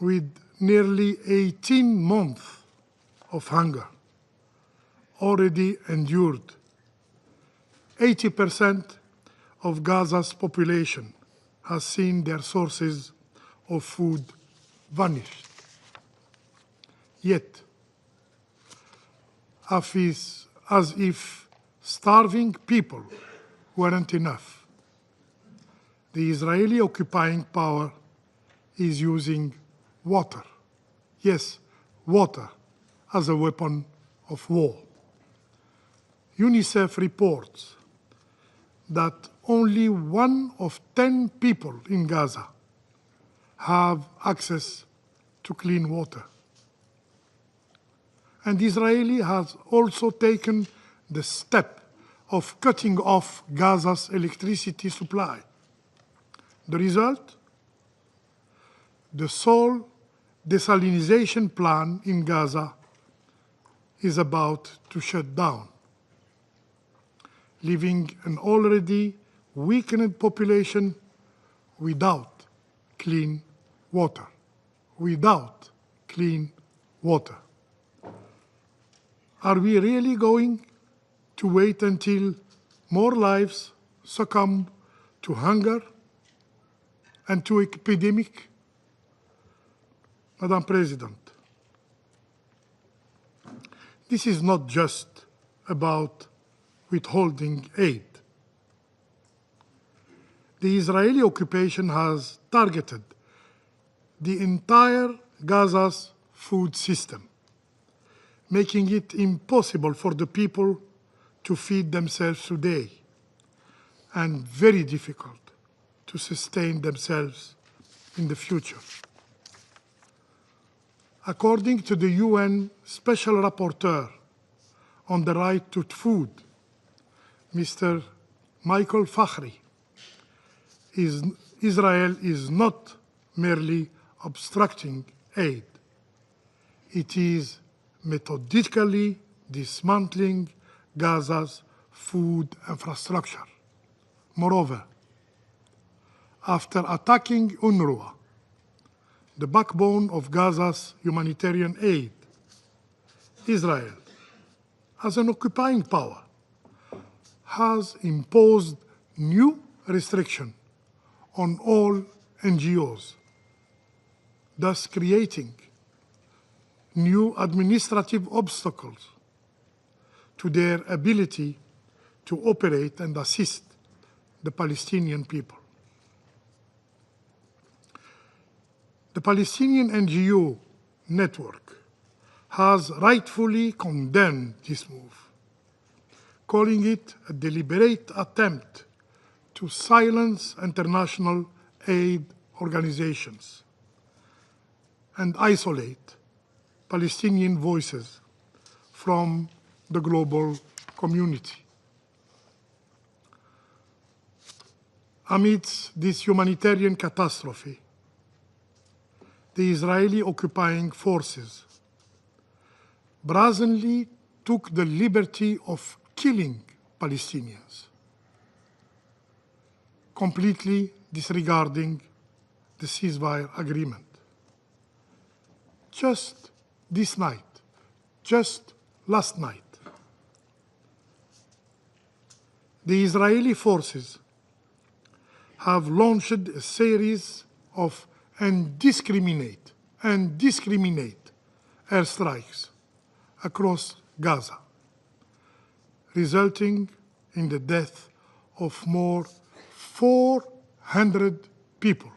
with nearly 18 months of hunger already endured. 80% of Gaza's population has seen their sources of food vanished. Yet, as if starving people weren't enough, the Israeli occupying power is using water, yes, water, as a weapon of war. UNICEF reports that only 1 of 10 people in Gaza have access to clean water. And Israel has also taken the step of cutting off Gaza's electricity supply. The result? The sole desalination plant in Gaza is about to shut down, leaving an already weakened population without clean water. Without clean water. Are we really going to wait until more lives succumb to hunger and to epidemic? Madam President, this is not just about withholding aid. The Israeli occupation has targeted the entire Gaza's food system, making it impossible for the people to feed themselves today, and very difficult to sustain themselves in the future. According to the UN Special Rapporteur on the right to food, Mr. Michael Fakhri, Israel is not merely obstructing aid. It is methodically dismantling Gaza's food infrastructure. Moreover, after attacking UNRWA, the backbone of Gaza's humanitarian aid, Israel, as an occupying power, has imposed new restrictions on all NGOs, thus creating new administrative obstacles to their ability to operate and assist the Palestinian people. The Palestinian NGO network has rightfully condemned this move, calling it a deliberate attempt to silence international aid organizations and isolate Palestinian voices from the global community. Amidst this humanitarian catastrophe, the Israeli occupying forces brazenly took the liberty of killing Palestinians, completely disregarding the ceasefire agreement. Just this night, just last night, the Israeli forces have launched a series of indiscriminate airstrikes across Gaza, resulting in the death of more 400 people,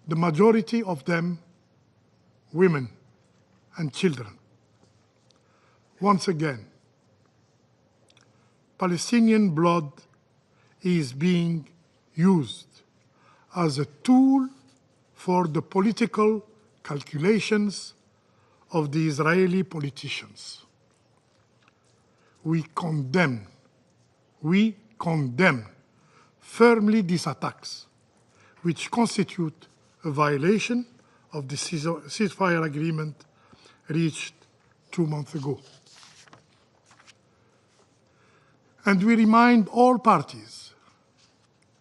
the majority of them women and children. Once again, Palestinian blood is being used as a tool for the political calculations of the Israeli politicians. We condemn firmly these attacks, which constitute a violation of the ceasefire agreement reached 2 months ago. And we remind all parties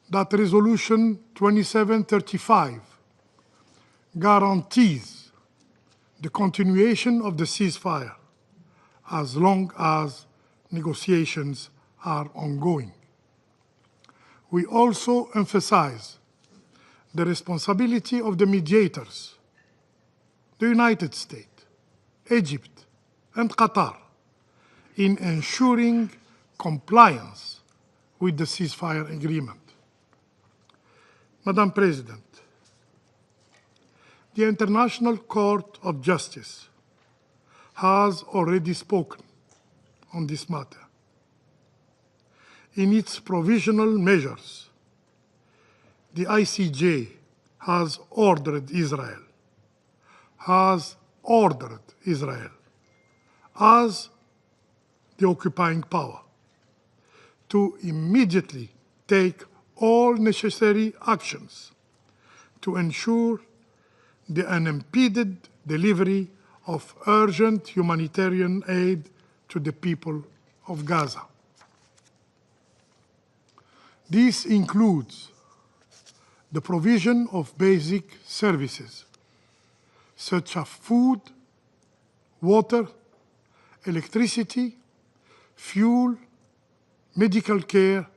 that Resolution 2735 guarantees the continuation of the ceasefire as long as negotiations are ongoing. We also emphasize the responsibility of the mediators, the United States, Egypt, and Qatar, in ensuring compliance with the ceasefire agreement. Madam President, the International Court of Justice has already spoken on this matter. In its provisional measures, the ICJ has ordered Israel as the occupying power to immediately take all necessary actions to ensure the unimpeded delivery of urgent humanitarian aid to the people of Gaza. This includes the provision of basic services such as food, water, electricity, fuel, medical care,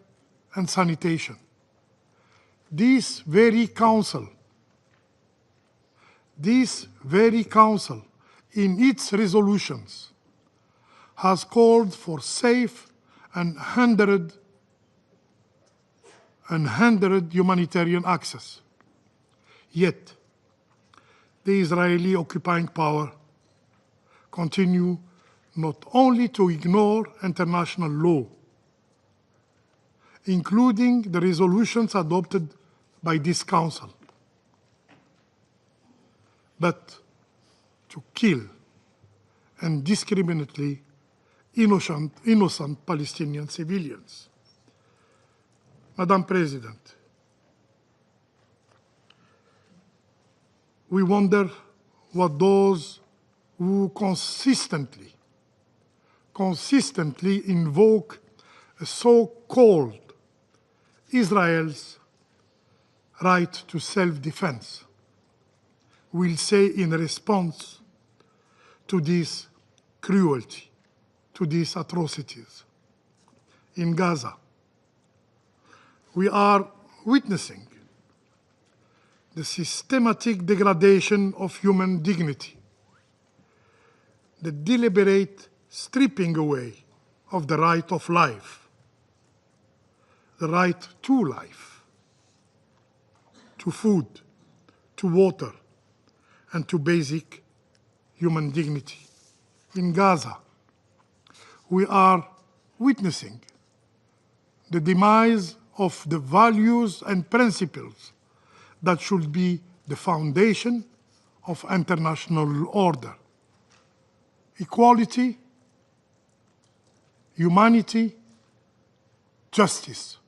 and sanitation. This very council, in its resolutions, has called for safe and unhindered humanitarian access. Yet, the Israeli occupying power continue not only to ignore international law, including the resolutions adopted by this Council, but to kill indiscriminately innocent Palestinian civilians. Madam President, we wonder what those who consistently invoke a so-called Israel's right to self-defense will say in response to this cruelty, to these atrocities. In Gaza, we are witnessing the systematic degradation of human dignity, the deliberate stripping away of the right of life, the right to life, to food, to water, and to basic human dignity. In Gaza, we are witnessing the demise of the values and principles that should be the foundation of international order: equality, humanity, justice.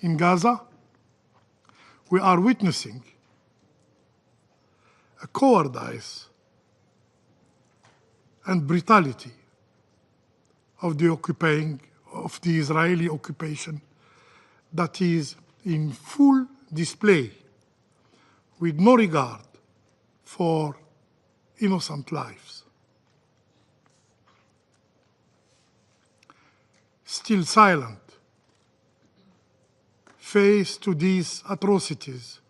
In Gaza, we are witnessing a cowardice and brutality of the Israeli occupation that is in full display, with no regard for innocent lives. Still silent, faced to these atrocities,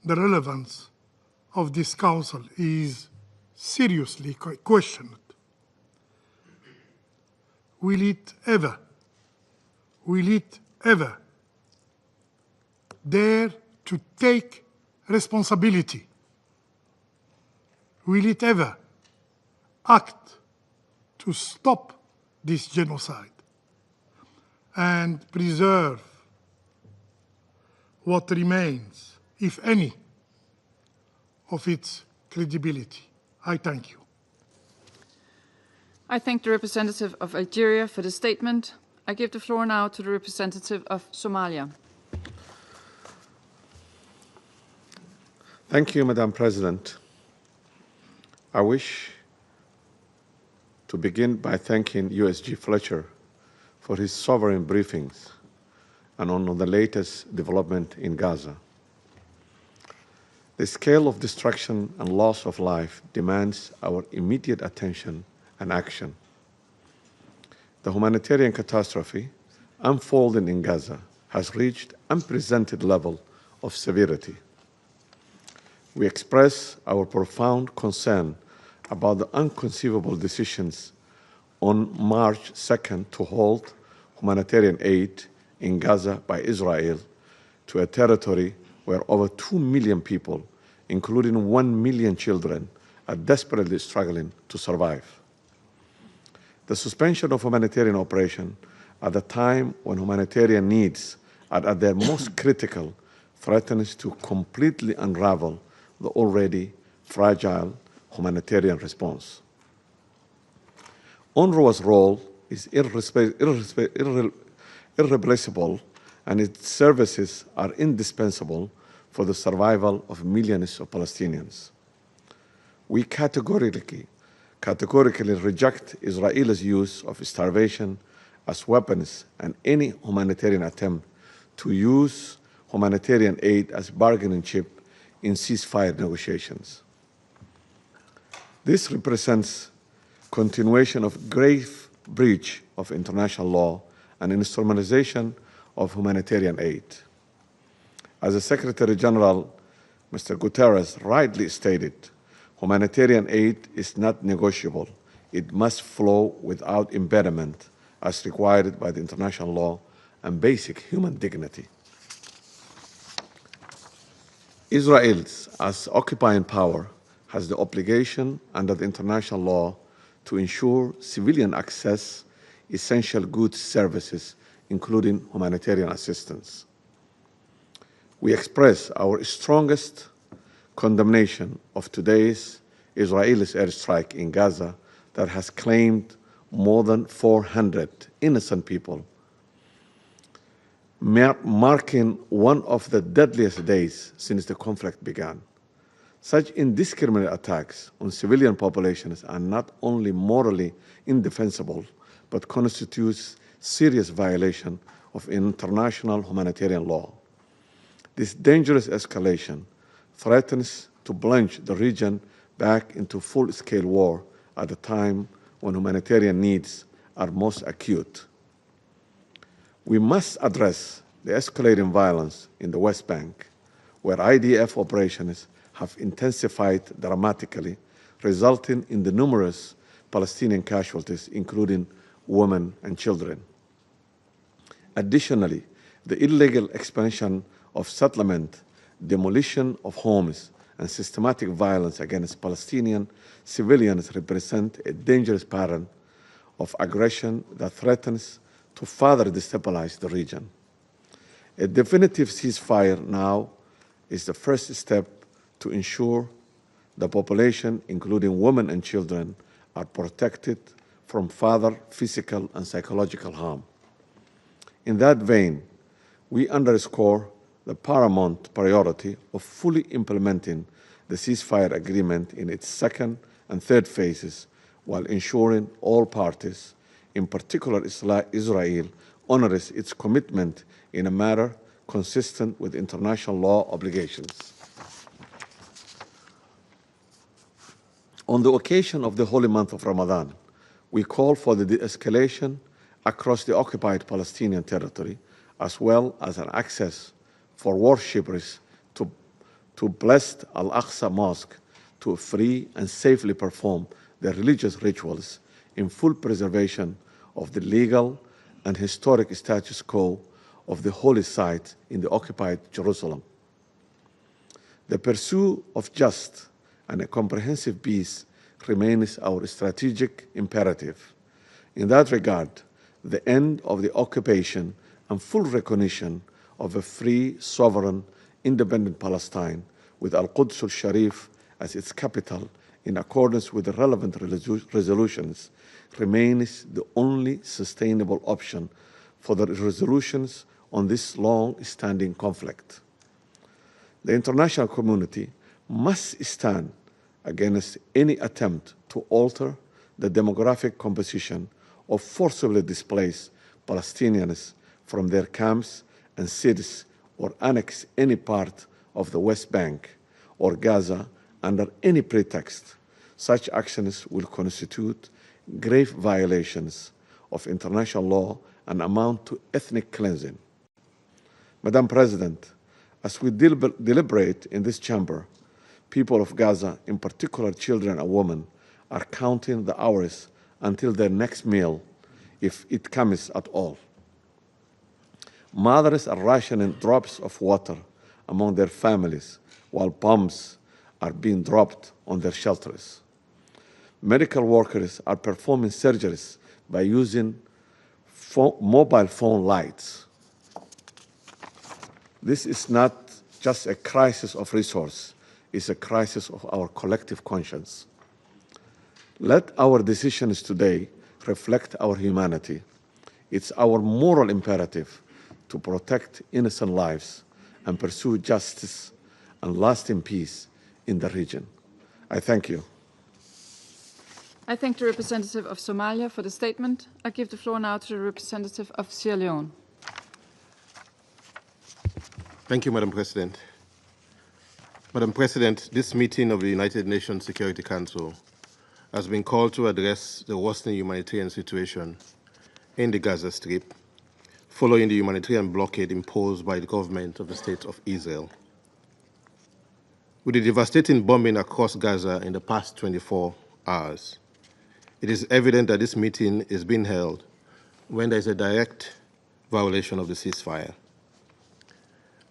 the relevance of this Council is seriously questioned. Will it ever dare to take responsibility? Will it ever act to stop this genocide and preserve what remains, if any, of its credibility? I thank you. I thank the representative of Algeria for the statement. I give the floor now to the representative of Somalia. Thank you, Madam President. I wish to begin by thanking USG Fletcher for his sovereign briefings and on the latest development in Gaza. The scale of destruction and loss of life demands our immediate attention and action. The humanitarian catastrophe unfolding in Gaza has reached unprecedented level of severity. We express our profound concern about the inconceivable decisions on March 2nd to halt humanitarian aid in Gaza by Israel to a territory where over 2 million people, including 1 million children, are desperately struggling to survive. The suspension of humanitarian operation at a time when humanitarian needs are at their most critical threatens to completely unravel the already fragile humanitarian response. UNRWA's role is irreplaceable, and its services are indispensable for the survival of millions of Palestinians. We categorically reject Israel's use of starvation as weapons and any humanitarian attempt to use humanitarian aid as bargaining chip in ceasefire negotiations. This represents continuation of grave breach of international law and instrumentalization of humanitarian aid. As the Secretary General, Mr. Guterres, rightly stated, humanitarian aid is not negotiable. It must flow without impediment as required by the international law and basic human dignity. Israel, as occupying power, has the obligation under the international law to ensure civilian access essential goods services, including humanitarian assistance. We express our strongest condemnation of today's Israeli airstrike in Gaza that has claimed more than 400 innocent people, marking one of the deadliest days since the conflict began. Such indiscriminate attacks on civilian populations are not only morally indefensible, but constitutes serious violation of international humanitarian law. This dangerous escalation threatens to plunge the region back into full-scale war at a time when humanitarian needs are most acute. We must address the escalating violence in the West Bank, where IDF operations have intensified dramatically, resulting in the numerous Palestinian casualties, including women and children. Additionally, the illegal expansion of settlement, demolition of homes, and systematic violence against Palestinian civilians represent a dangerous pattern of aggression that threatens to further destabilize the region. A definitive ceasefire now is the first step to ensure the population, including women and children, are protected from further physical and psychological harm. In that vein, we underscore the paramount priority of fully implementing the ceasefire agreement in its second and third phases, while ensuring all parties, in particular Israel, honors its commitment in a manner consistent with international law obligations. On the occasion of the holy month of Ramadan, we call for the de-escalation across the occupied Palestinian territory, as well as an access for worshippers to blessed Al-Aqsa Mosque to free and safely perform their religious rituals in full preservation of the legal and historic status quo of the holy site in the occupied Jerusalem. The pursuit of just and a comprehensive peace remains our strategic imperative. In that regard, the end of the occupation and full recognition of a free, sovereign, independent Palestine with Al-Quds al-Sharif as its capital in accordance with the relevant resolutions remains the only sustainable option for the resolutions on this long-standing conflict. The international community must stand against any attempt to alter the demographic composition of forcibly displaced Palestinians from their camps and cities or annex any part of the West Bank or Gaza under any pretext, such actions will constitute grave violations of international law and amount to ethnic cleansing. Madam President, as we deliberate in this chamber, people of Gaza, in particular children and women, are counting the hours until their next meal, if it comes at all. Mothers are rationing drops of water among their families while bombs are being dropped on their shelters. Medical workers are performing surgeries by using mobile phone lights. This is not just a crisis of resource, it's a crisis of our collective conscience. Let our decisions today reflect our humanity. It's our moral imperative to protect innocent lives and pursue justice and lasting peace in the region. I thank you. I thank the representative of Somalia for the statement. I give the floor now to the representative of Sierra Leone. Thank you, Madam President. Madam President, this meeting of the United Nations Security Council has been called to address the worsening humanitarian situation in the Gaza Strip following the humanitarian blockade imposed by the government of the State of Israel. With the devastating bombing across Gaza in the past 24 hours, it is evident that this meeting is being held when there is a direct violation of the ceasefire.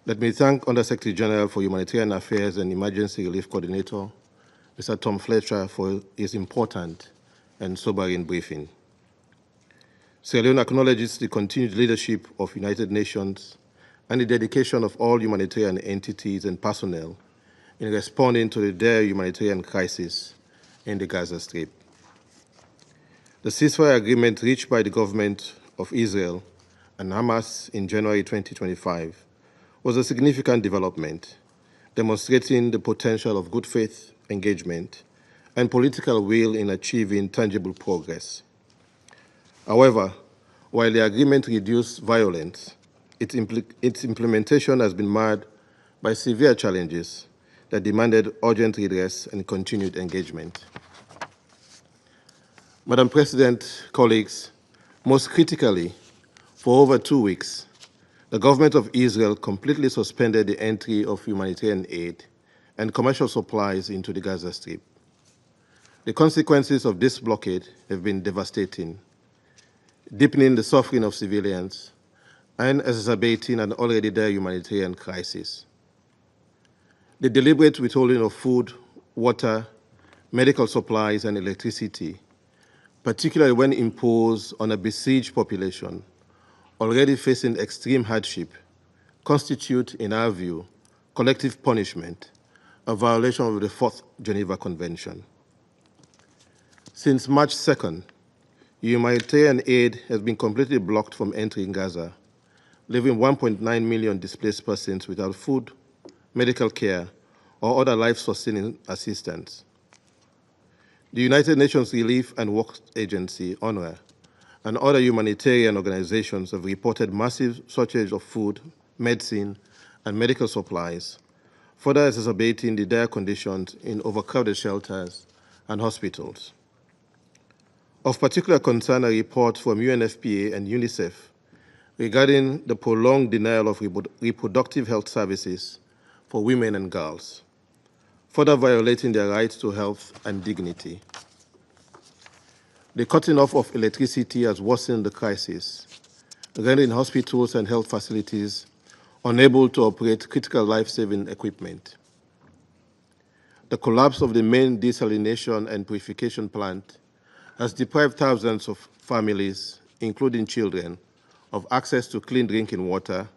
Let me thank Under-Secretary General for Humanitarian Affairs and Emergency Relief Coordinator, Mr. Tom Fletcher, for his important and sobering briefing. Sierra Leone acknowledges the continued leadership of United Nations and the dedication of all humanitarian entities and personnel in responding to the dire humanitarian crisis in the Gaza Strip. The ceasefire agreement reached by the government of Israel and Hamas in January 2025 was a significant development, demonstrating the potential of good faith engagement and political will in achieving tangible progress. However, while the agreement reduced violence, its implementation has been marred by severe challenges that demanded urgent redress and continued engagement. Madam President, colleagues, most critically, for over 2 weeks, the government of Israel completely suspended the entry of humanitarian aid and commercial supplies into the Gaza Strip. The consequences of this blockade have been devastating, deepening the suffering of civilians and exacerbating an already dire humanitarian crisis. The deliberate withholding of food, water, medical supplies, and electricity, particularly when imposed on a besieged population already facing extreme hardship, constitute, in our view, collective punishment, a violation of the Fourth Geneva Convention. Since March 2nd, humanitarian aid has been completely blocked from entering Gaza, leaving 1.9 million displaced persons without food, medical care, or other life-sustaining assistance. The United Nations Relief and Works Agency, UNRWA, and other humanitarian organizations have reported massive shortage of food, medicine, and medical supplies, further exacerbating the dire conditions in overcrowded shelters and hospitals. Of particular concern are reports from UNFPA and UNICEF regarding the prolonged denial of reproductive health services for women and girls, further violating their rights to health and dignity. The cutting off of electricity has worsened the crisis, rendering hospitals and health facilities unable to operate critical life-saving equipment. The collapse of the main desalination and purification plant has deprived thousands of families, including children, of access to clean drinking water,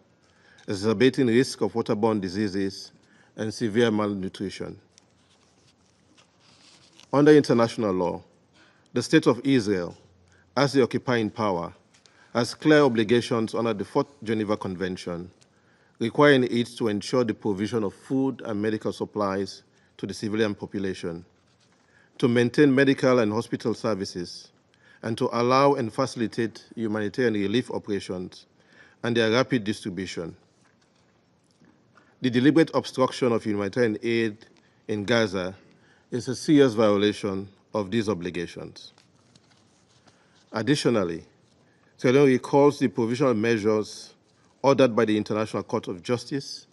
exacerbating risk of waterborne diseases and severe malnutrition. Under international law, the State of Israel, as the occupying power, has clear obligations under the Fourth Geneva Convention, requiring it to ensure the provision of food and medical supplies to the civilian population, to maintain medical and hospital services, and to allow and facilitate humanitarian relief operations and their rapid distribution. The deliberate obstruction of humanitarian aid in Gaza is a serious violation of these obligations. Additionally, Sierra Leone recalls the provisional measures ordered by the International Court of Justice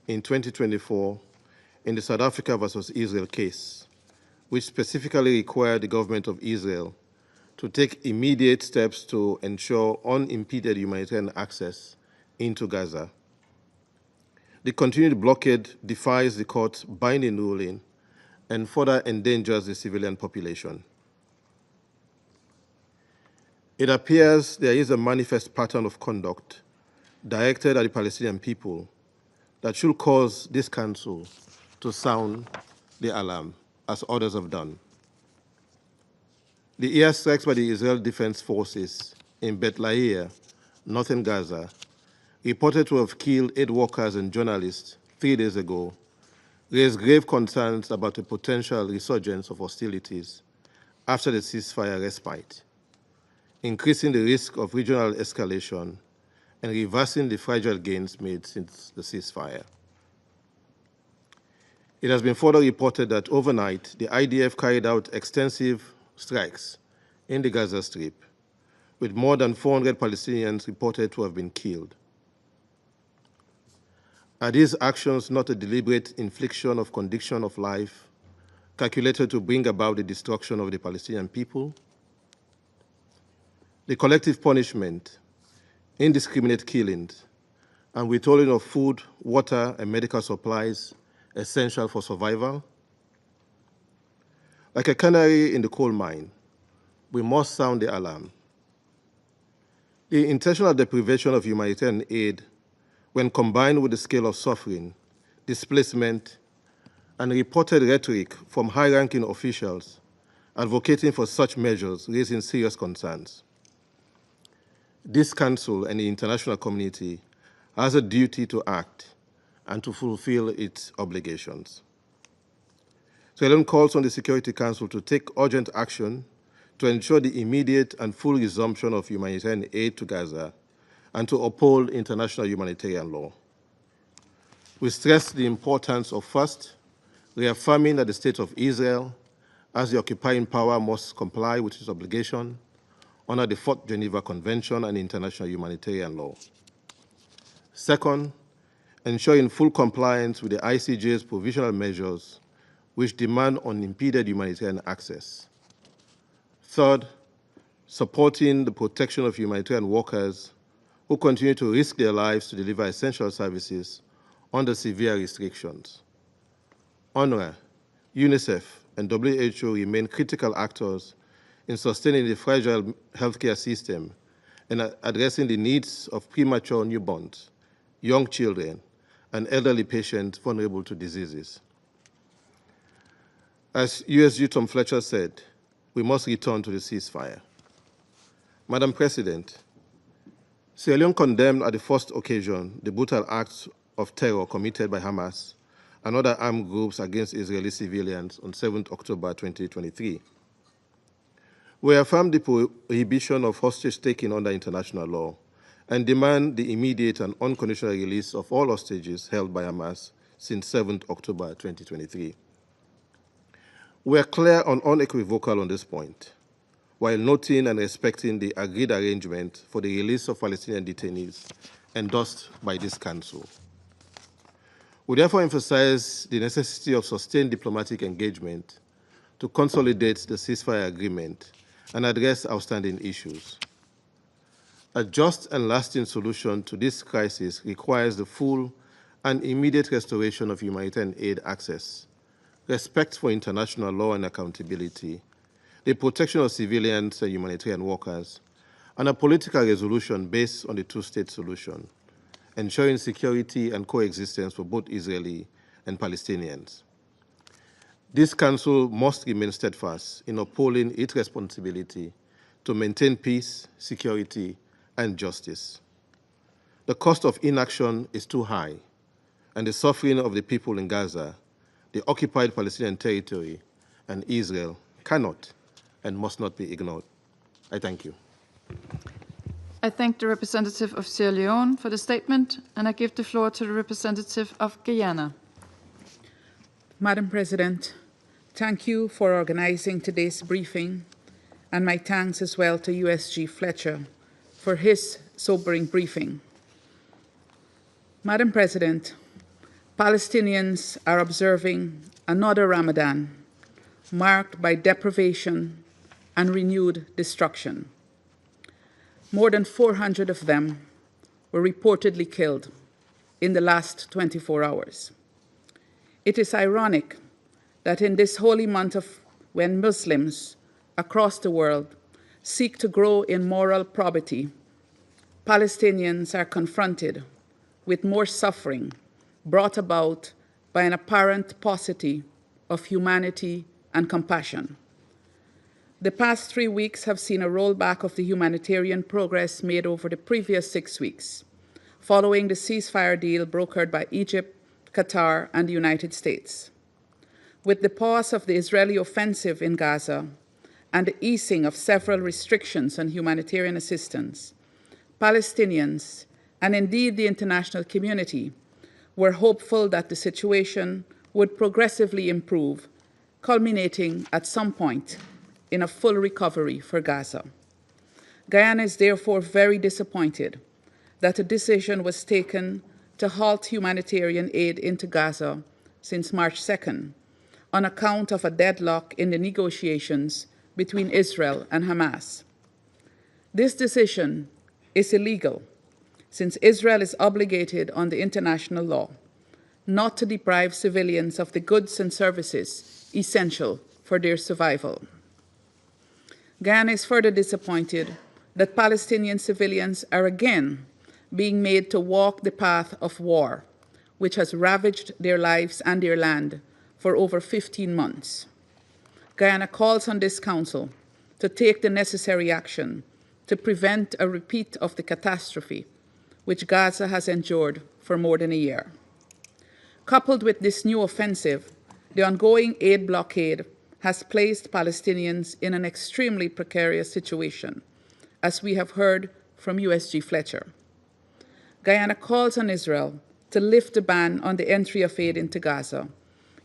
in 2024 in the South Africa versus Israel case, which specifically required the government of Israel to take immediate steps to ensure unimpeded humanitarian access into Gaza. The continued blockade defies the court's binding ruling and further endangers the civilian population. It appears there is a manifest pattern of conduct directed at the Palestinian people that should cause this council to sound the alarm, as others have done. The airstrikes by the Israel Defense Forces in Beit Lahia, northern Gaza, reported to have killed 8 workers and journalists 3 days ago, raised grave concerns about a potential resurgence of hostilities after the ceasefire respite, increasing the risk of regional escalation and reversing the fragile gains made since the ceasefire. It has been further reported that overnight, the IDF carried out extensive strikes in the Gaza Strip, with more than 400 Palestinians reported to have been killed. Are these actions not a deliberate infliction of condition of life calculated to bring about the destruction of the Palestinian people? The collective punishment, indiscriminate killings, and withholding of food, water, and medical supplies essential for survival? Like a canary in the coal mine, we must sound the alarm. The intentional deprivation of humanitarian aid, when combined with the scale of suffering, displacement, and reported rhetoric from high-ranking officials advocating for such measures, raising serious concerns. This Council and the international community has a duty to act and to fulfill its obligations. Sierra Leone calls on the Security Council to take urgent action to ensure the immediate and full resumption of humanitarian aid to Gaza and to uphold international humanitarian law. We stress the importance of, first, reaffirming that the State of Israel, as the occupying power, must comply with its obligation under the 4th Geneva Convention and international humanitarian law. Second, ensuring full compliance with the ICJ's provisional measures which demand unimpeded humanitarian access. Third, supporting the protection of humanitarian workers who continue to risk their lives to deliver essential services under severe restrictions. UNRWA, UNICEF, and WHO remain critical actors in sustaining the fragile healthcare system and addressing the needs of premature newborns, young children, and elderly patients vulnerable to diseases. As USG Tom Fletcher said, we must return to the ceasefire. Madam President, Sierra Leone condemned at the first occasion the brutal acts of terror committed by Hamas and other armed groups against Israeli civilians on 7 October 2023. We affirm the prohibition of hostage-taking under international law and demand the immediate and unconditional release of all hostages held by Hamas since 7 October 2023. We are clear and unequivocal on this point, while noting and respecting the agreed arrangement for the release of Palestinian detainees endorsed by this Council. We therefore emphasize the necessity of sustained diplomatic engagement to consolidate the ceasefire agreement and address outstanding issues. A just and lasting solution to this crisis requires the full and immediate restoration of humanitarian aid access, respect for international law and accountability, the protection of civilians and humanitarian workers, and a political resolution based on the two-state solution, ensuring security and coexistence for both Israeli and Palestinians. This Council must remain steadfast in upholding its responsibility to maintain peace, security, and justice. The cost of inaction is too high, and the suffering of the people in Gaza, the occupied Palestinian territory, and Israel cannot and must not be ignored. I thank you. I thank the representative of Sierra Leone for the statement, and I give the floor to the representative of Guyana. Madam President, thank you for organizing today's briefing, and my thanks as well to USG Fletcher for his sobering briefing. Madam President, Palestinians are observing another Ramadan marked by deprivation and renewed destruction. More than 400 of them were reportedly killed in the last 24 hours. It is ironic that in this holy month when Muslims across the world seek to grow in moral probity, Palestinians are confronted with more suffering brought about by an apparent paucity of humanity and compassion. The past 3 weeks have seen a rollback of the humanitarian progress made over the previous 6 weeks, following the ceasefire deal brokered by Egypt, Qatar, and the United States. With the pause of the Israeli offensive in Gaza and the easing of several restrictions on humanitarian assistance, Palestinians, and indeed the international community, were hopeful that the situation would progressively improve, culminating at some point in a full recovery for Gaza. Guyana is therefore very disappointed that a decision was taken to halt humanitarian aid into Gaza since March 2nd on account of a deadlock in the negotiations between Israel and Hamas. This decision is illegal, since Israel is obligated under international law not to deprive civilians of the goods and services essential for their survival. Guyana is further disappointed that Palestinian civilians are again being made to walk the path of war, which has ravaged their lives and their land for over 15 months. Guyana calls on this Council to take the necessary action to prevent a repeat of the catastrophe which Gaza has endured for more than a year. Coupled with this new offensive, the ongoing aid blockade has placed Palestinians in an extremely precarious situation, as we have heard from USG Fletcher. Guyana calls on Israel to lift the ban on the entry of aid into Gaza,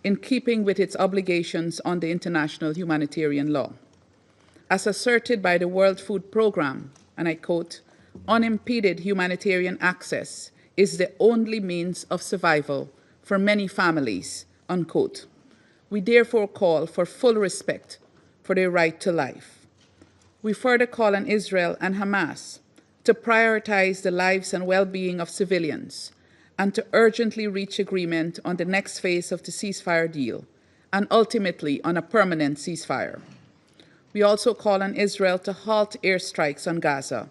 in keeping with its obligations under international humanitarian law. As asserted by the World Food Programme, and I quote, "Unimpeded humanitarian access is the only means of survival for many families," unquote. We therefore call for full respect for their right to life. We further call on Israel and Hamas to prioritize the lives and well-being of civilians and to urgently reach agreement on the next phase of the ceasefire deal and ultimately on a permanent ceasefire. We also call on Israel to halt airstrikes on Gaza,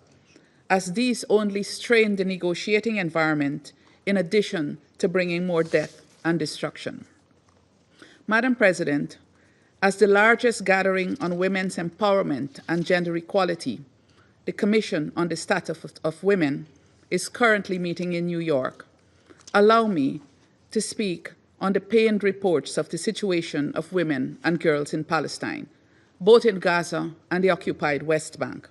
as these only strain the negotiating environment in addition to bringing more death and destruction. Madam President, as the largest gathering on women's empowerment and gender equality, the Commission on the Status of Women is currently meeting in New York. Allow me to speak on the pained reports of the situation of women and girls in Palestine, both in Gaza and the occupied West Bank.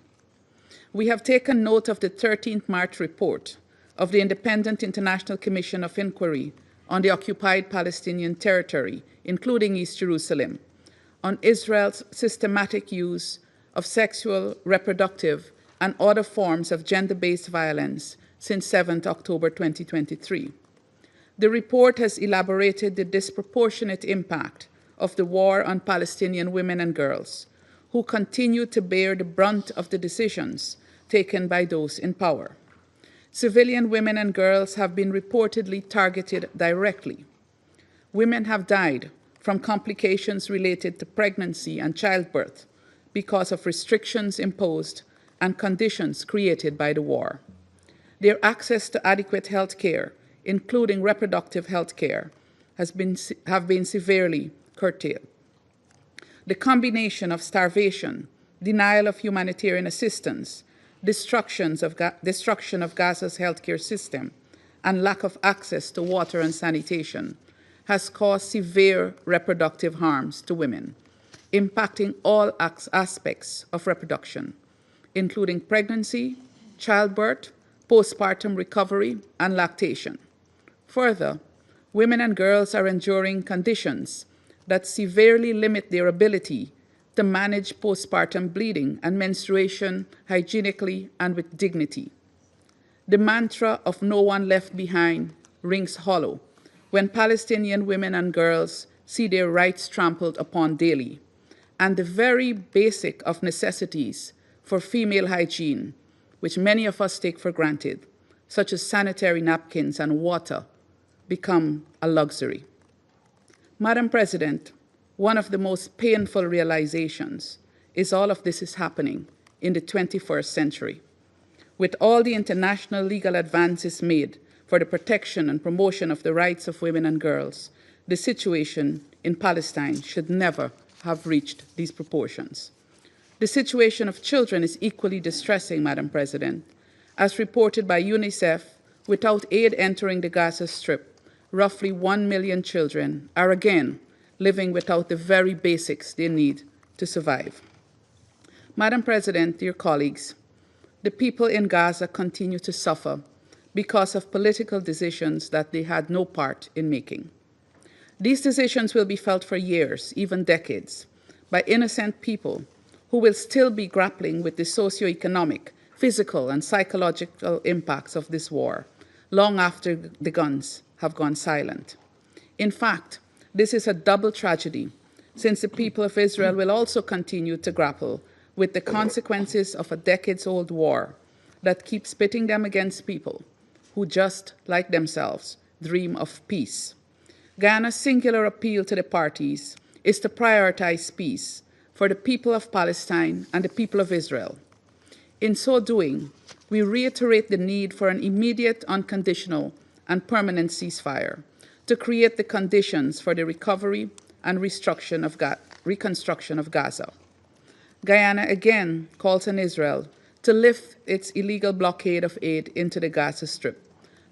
We have taken note of the 13th March report of the Independent International Commission of Inquiry on the occupied Palestinian territory, including East Jerusalem, on Israel's systematic use of sexual, reproductive, and other forms of gender-based violence since 7th October 2023. The report has elaborated the disproportionate impact of the war on Palestinian women and girls, who continue to bear the brunt of the decisions taken by those in power. Civilian women and girls have been reportedly targeted directly. Women have died from complications related to pregnancy and childbirth because of restrictions imposed and conditions created by the war. Their access to adequate health care, including reproductive health care, have been severely curtailed. The combination of starvation, denial of humanitarian assistance, destruction of Gaza's healthcare system, and lack of access to water and sanitation has caused severe reproductive harms to women, impacting all aspects of reproduction, including pregnancy, childbirth, postpartum recovery, and lactation. Further, women and girls are enduring conditions that severely limit their ability to manage postpartum bleeding and menstruation hygienically and with dignity. The mantra of no one left behind rings hollow when Palestinian women and girls see their rights trampled upon daily, and the very basic of necessities for female hygiene, which many of us take for granted, such as sanitary napkins and water, become a luxury. Madam President, one of the most painful realizations is all of this is happening in the 21st century. With all the international legal advances made for the protection and promotion of the rights of women and girls, the situation in Palestine should never have reached these proportions. The situation of children is equally distressing, Madam President. As reported by UNICEF, without aid entering the Gaza Strip, roughly 1 million children are again living without the very basics they need to survive. Madam President, dear colleagues, the people in Gaza continue to suffer because of political decisions that they had no part in making. These decisions will be felt for years, even decades, by innocent people who will still be grappling with the socioeconomic, physical, and psychological impacts of this war, long after the guns have gone silent. In fact, this is a double tragedy, since the people of Israel will also continue to grapple with the consequences of a decades-old war that keeps pitting them against people who, just like themselves, dream of peace. Guyana's singular appeal to the parties is to prioritize peace for the people of Palestine and the people of Israel. In so doing, we reiterate the need for an immediate, unconditional, and permanent ceasefire to create the conditions for the recovery and reconstruction of Gaza. Guyana again calls on Israel to lift its illegal blockade of aid into the Gaza Strip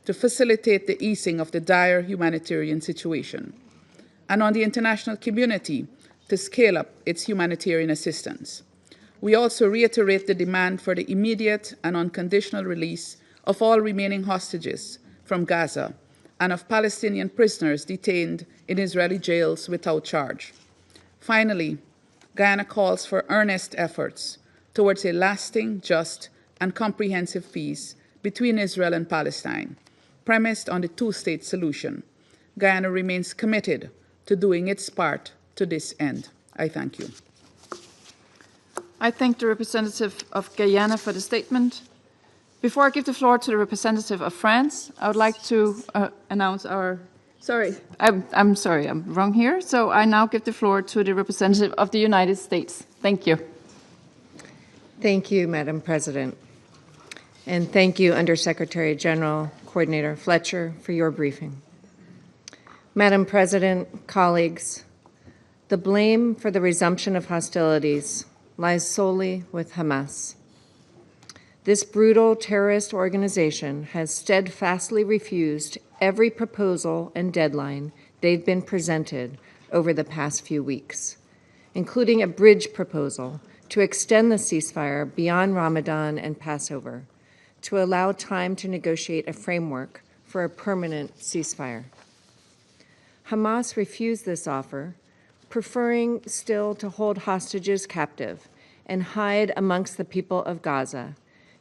to facilitate the easing of the dire humanitarian situation, and on the international community to scale up its humanitarian assistance. We also reiterate the demand for the immediate and unconditional release of all remaining hostages from Gaza and of Palestinian prisoners detained in Israeli jails without charge. Finally, Guyana calls for earnest efforts towards a lasting, just, and comprehensive peace between Israel and Palestine, premised on the two-state solution. Guyana remains committed to doing its part to this end. I thank you. I thank the representative of Guyana for the statement. Before I give the floor to the representative of France, I would like to announce our... Sorry, I'm sorry, I'm wrong here. So I now give the floor to the representative of the United States. Thank you. Thank you, Madam President. And thank you, Undersecretary General Coordinator Fletcher, for your briefing. Madam President, colleagues, the blame for the resumption of hostilities lies solely with Hamas. This brutal terrorist organization has steadfastly refused every proposal and deadline they've been presented over the past few weeks, including a bridge proposal to extend the ceasefire beyond Ramadan and Passover, to allow time to negotiate a framework for a permanent ceasefire. Hamas refused this offer, preferring still to hold hostages captive and hide amongst the people of Gaza,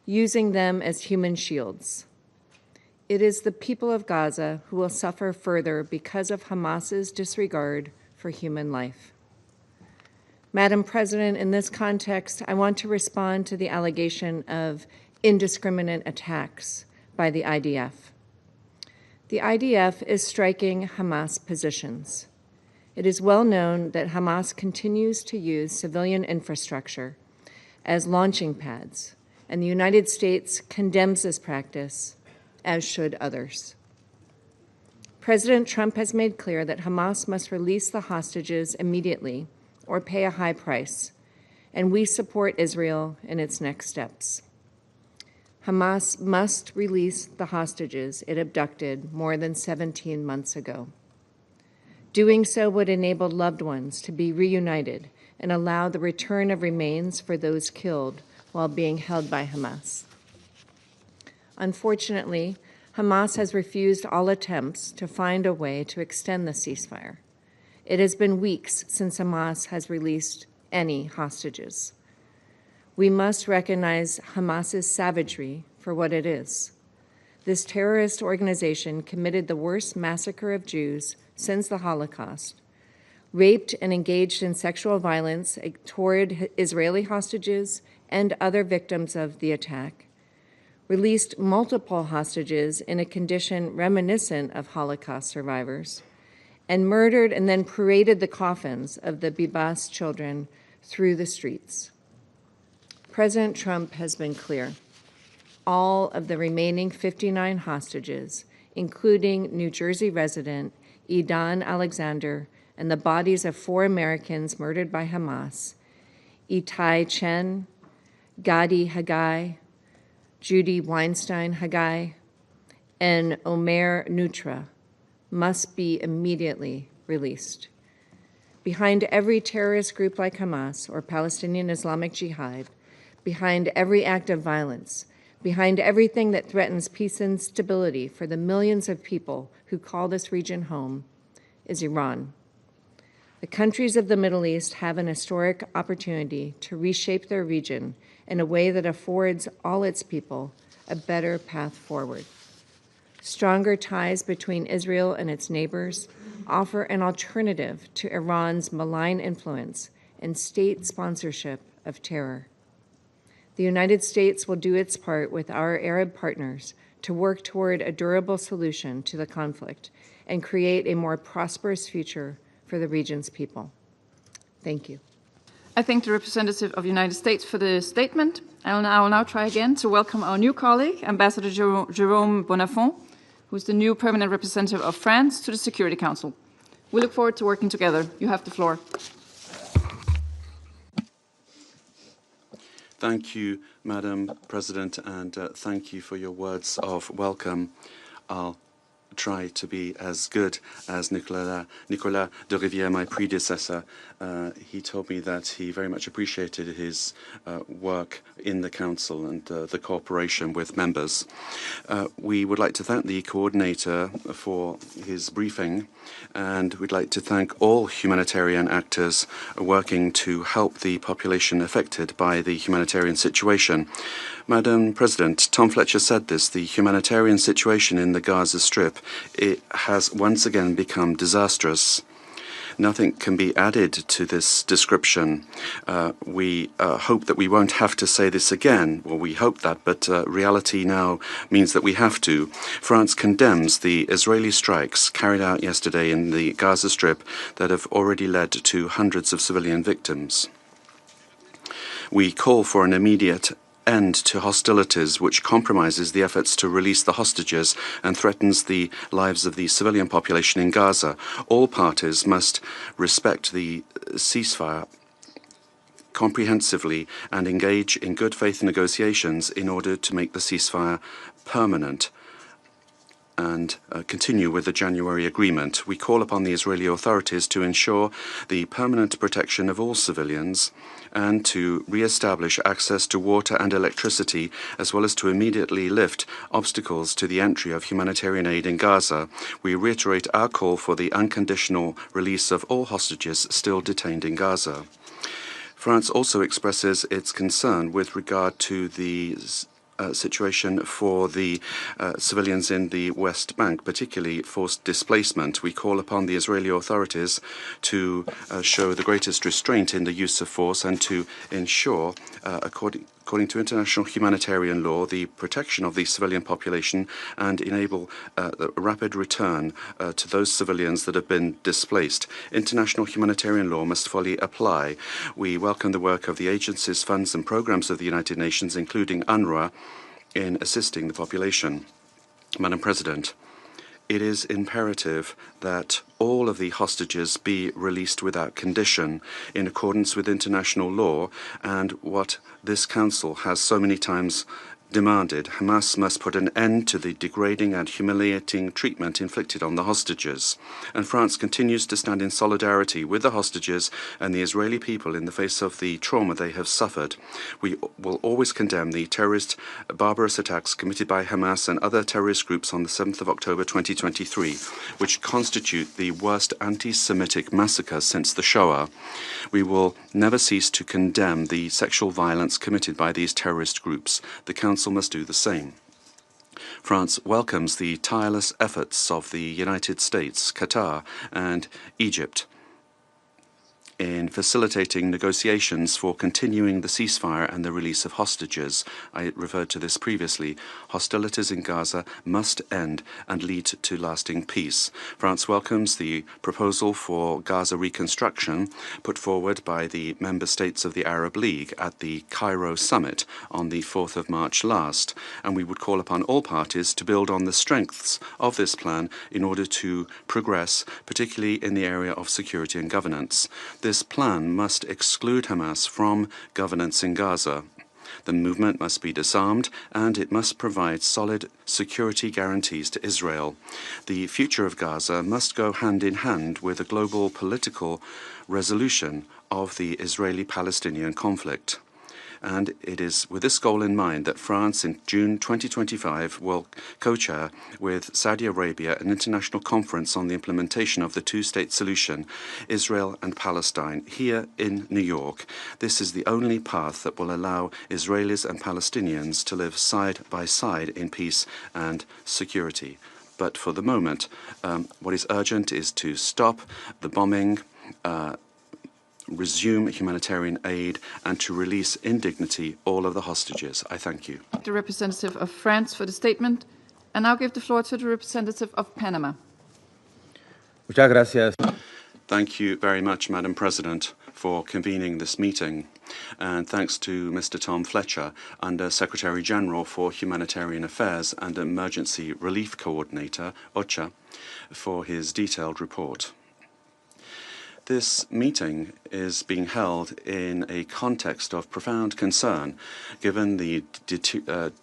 using them as human shields. It is the people of Gaza who will suffer further because of Hamas's disregard for human life. Madam President, in this context, I want to respond to the allegation of indiscriminate attacks by the IDF. The IDF is striking Hamas positions. It is well known that Hamas continues to use civilian infrastructure as launching pads, and the United States condemns this practice, as should others. President Trump has made clear that Hamas must release the hostages immediately or pay a high price, and we support Israel in its next steps. Hamas must release the hostages it abducted more than 17 months ago. Doing so would enable loved ones to be reunited and allow the return of remains for those killed while being held by Hamas. Unfortunately, Hamas has refused all attempts to find a way to extend the ceasefire. It has been weeks since Hamas has released any hostages. We must recognize Hamas's savagery for what it is. This terrorist organization committed the worst massacre of Jews since the Holocaust, raped and engaged in sexual violence toward Israeli hostages and other victims of the attack, released multiple hostages in a condition reminiscent of Holocaust survivors, and murdered and then paraded the coffins of the Bibas children through the streets. President Trump has been clear. All of the remaining 59 hostages, including New Jersey resident Idan Alexander and the bodies of 4 Americans murdered by Hamas, Itai Chen, Gadi Haggai, Judy Weinstein Haggai, and Omer Nutra, must be immediately released. Behind every terrorist group like Hamas or Palestinian Islamic Jihad, behind every act of violence, behind everything that threatens peace and stability for the millions of people who call this region home, is Iran. The countries of the Middle East have an historic opportunity to reshape their region in a way that affords all its people a better path forward. Stronger ties between Israel and its neighbors offer an alternative to Iran's malign influence and state sponsorship of terror. The United States will do its part with our Arab partners to work toward a durable solution to the conflict and create a more prosperous future for the region's people. Thank you. I thank the representative of the United States for the statement. I will now try again to welcome our new colleague, Ambassador Jérôme Bonafont, who's the new permanent representative of France to the Security Council. We look forward to working together. You have the floor. Thank you, Madam President, and thank you for your words of welcome. I'll try to be as good as Nicolas de Rivière, my predecessor. He told me that he very much appreciated his work in the Council and the cooperation with members. We would like to thank the coordinator for his briefing, and we'd like to thank all humanitarian actors working to help the population affected by the humanitarian situation. Madam President, Tom Fletcher said this, the humanitarian situation in the Gaza Strip, it has once again become disastrous. Nothing can be added to this description. We hope that we won't have to say this again. Well, we hope that, but reality now means that we have to. France condemns the Israeli strikes carried out yesterday in the Gaza Strip that have already led to hundreds of civilian victims. We call for an immediate end to hostilities which compromises the efforts to release the hostages and threatens the lives of the civilian population in Gaza. All parties must respect the ceasefire comprehensively and engage in good faith negotiations in order to make the ceasefire permanent and continue with the January agreement. We call upon the Israeli authorities to ensure the permanent protection of all civilians and to re-establish access to water and electricity, as well as to immediately lift obstacles to the entry of humanitarian aid in Gaza. We reiterate our call for the unconditional release of all hostages still detained in Gaza. France also expresses its concern with regard to the situation for the civilians in the West Bank, particularly forced displacement. We call upon the Israeli authorities to show the greatest restraint in the use of force and to ensure, according to international humanitarian law, the protection of the civilian population and enable the rapid return to those civilians that have been displaced. International humanitarian law must fully apply. We welcome the work of the agencies, funds and programs of the United Nations, including UNRWA, in assisting the population. Madam President, it is imperative that all of the hostages be released without condition in accordance with international law and what this Council has so many times demanded Hamas must put an end to the degrading and humiliating treatment inflicted on the hostages, and France continues to stand in solidarity with the hostages and the Israeli people in the face of the trauma they have suffered. We will always condemn the terrorist barbarous attacks committed by Hamas and other terrorist groups on the 7th of October 2023, which constitute the worst anti-Semitic massacre since the Shoah. We will never cease to condemn the sexual violence committed by these terrorist groups. The Council must do the same. France welcomes the tireless efforts of the United States, Qatar, and Egypt in facilitating negotiations for continuing the ceasefire and the release of hostages. I referred to this previously. Hostilities in Gaza must end and lead to lasting peace. France welcomes the proposal for Gaza reconstruction put forward by the member states of the Arab League at the Cairo summit on the 4th of March last, and we would call upon all parties to build on the strengths of this plan in order to progress, particularly in the area of security and governance. This plan must exclude Hamas from governance in Gaza. The movement must be disarmed, and it must provide solid security guarantees to Israel. The future of Gaza must go hand in hand with a global political resolution of the Israeli-Palestinian conflict. And it is with this goal in mind that France in June 2025 will co-chair with Saudi Arabia an international conference on the implementation of the two-state solution, Israel and Palestine, here in New York. This is the only path that will allow Israelis and Palestinians to live side by side in peace and security. But for the moment, what is urgent is to stop the bombing, resume humanitarian aid, and to release in dignity all of the hostages. I thank you. The representative of France for the statement, and now give the floor to the representative of Panama. Muchas gracias. Thank you very much, Madam President, for convening this meeting. And thanks to Mr. Tom Fletcher, Under Secretary General for Humanitarian Affairs and Emergency Relief Coordinator, OCHA, for his detailed report. This meeting is being held in a context of profound concern, given the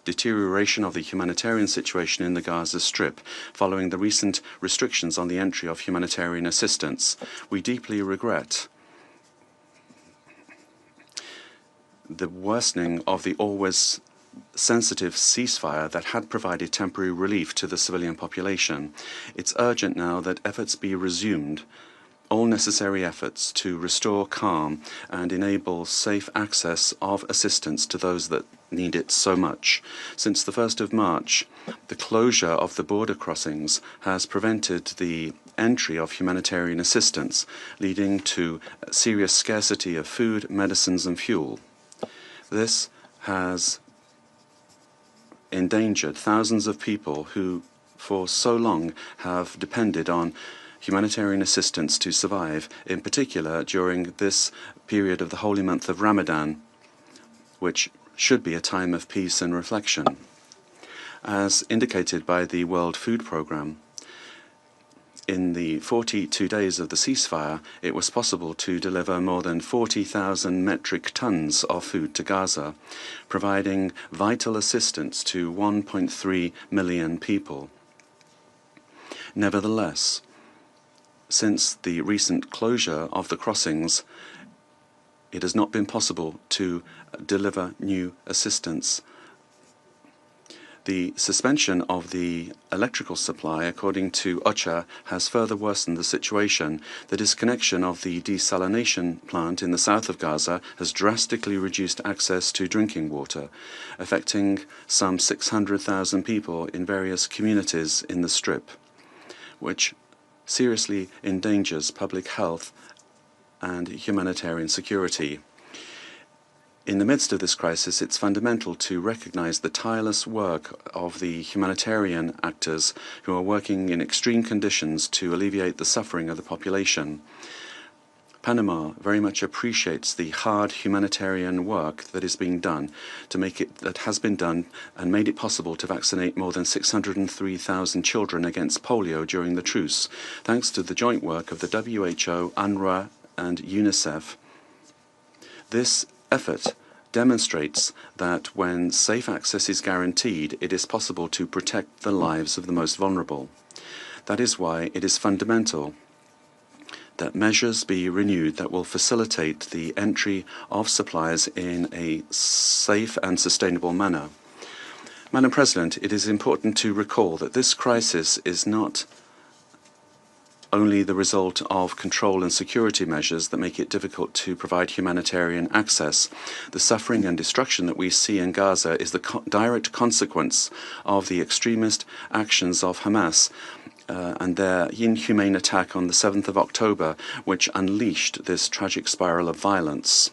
deterioration of the humanitarian situation in the Gaza Strip following the recent restrictions on the entry of humanitarian assistance. We deeply regret the worsening of the always sensitive ceasefire that had provided temporary relief to the civilian population. It's urgent now that efforts be resumed, all necessary efforts to restore calm and enable safe access of assistance to those that need it so much. Since the 1st of March, the closure of the border crossings has prevented the entry of humanitarian assistance, leading to serious scarcity of food, medicines, and fuel. This has endangered thousands of people who, for so long, have depended on humanitarian assistance to survive, in particular during this period of the holy month of Ramadan, which should be a time of peace and reflection. As indicated by the World Food Programme, in the 42 days of the ceasefire, it was possible to deliver more than 40,000 metric tons of food to Gaza, providing vital assistance to 1.3 million people. Nevertheless, since the recent closure of the crossings, it has not been possible to deliver new assistance. The suspension of the electrical supply, according to OCHA, has further worsened the situation. The disconnection of the desalination plant in the south of Gaza has drastically reduced access to drinking water, affecting some 600,000 people in various communities in the Strip, which seriously endangers public health and humanitarian security. In the midst of this crisis, it's fundamental to recognize the tireless work of the humanitarian actors who are working in extreme conditions to alleviate the suffering of the population. Panama very much appreciates the hard humanitarian work that is being done that has been done and made it possible to vaccinate more than 603,000 children against polio during the truce, thanks to the joint work of the WHO, UNRWA, and UNICEF. This effort demonstrates that when safe access is guaranteed, it is possible to protect the lives of the most vulnerable. That is why it is fundamental that measures be renewed that will facilitate the entry of supplies in a safe and sustainable manner. Madam President, it is important to recall that this crisis is not only the result of control and security measures that make it difficult to provide humanitarian access. The suffering and destruction that we see in Gaza is the direct consequence of the extremist actions of Hamas and their inhumane attack on the 7th of October, which unleashed this tragic spiral of violence.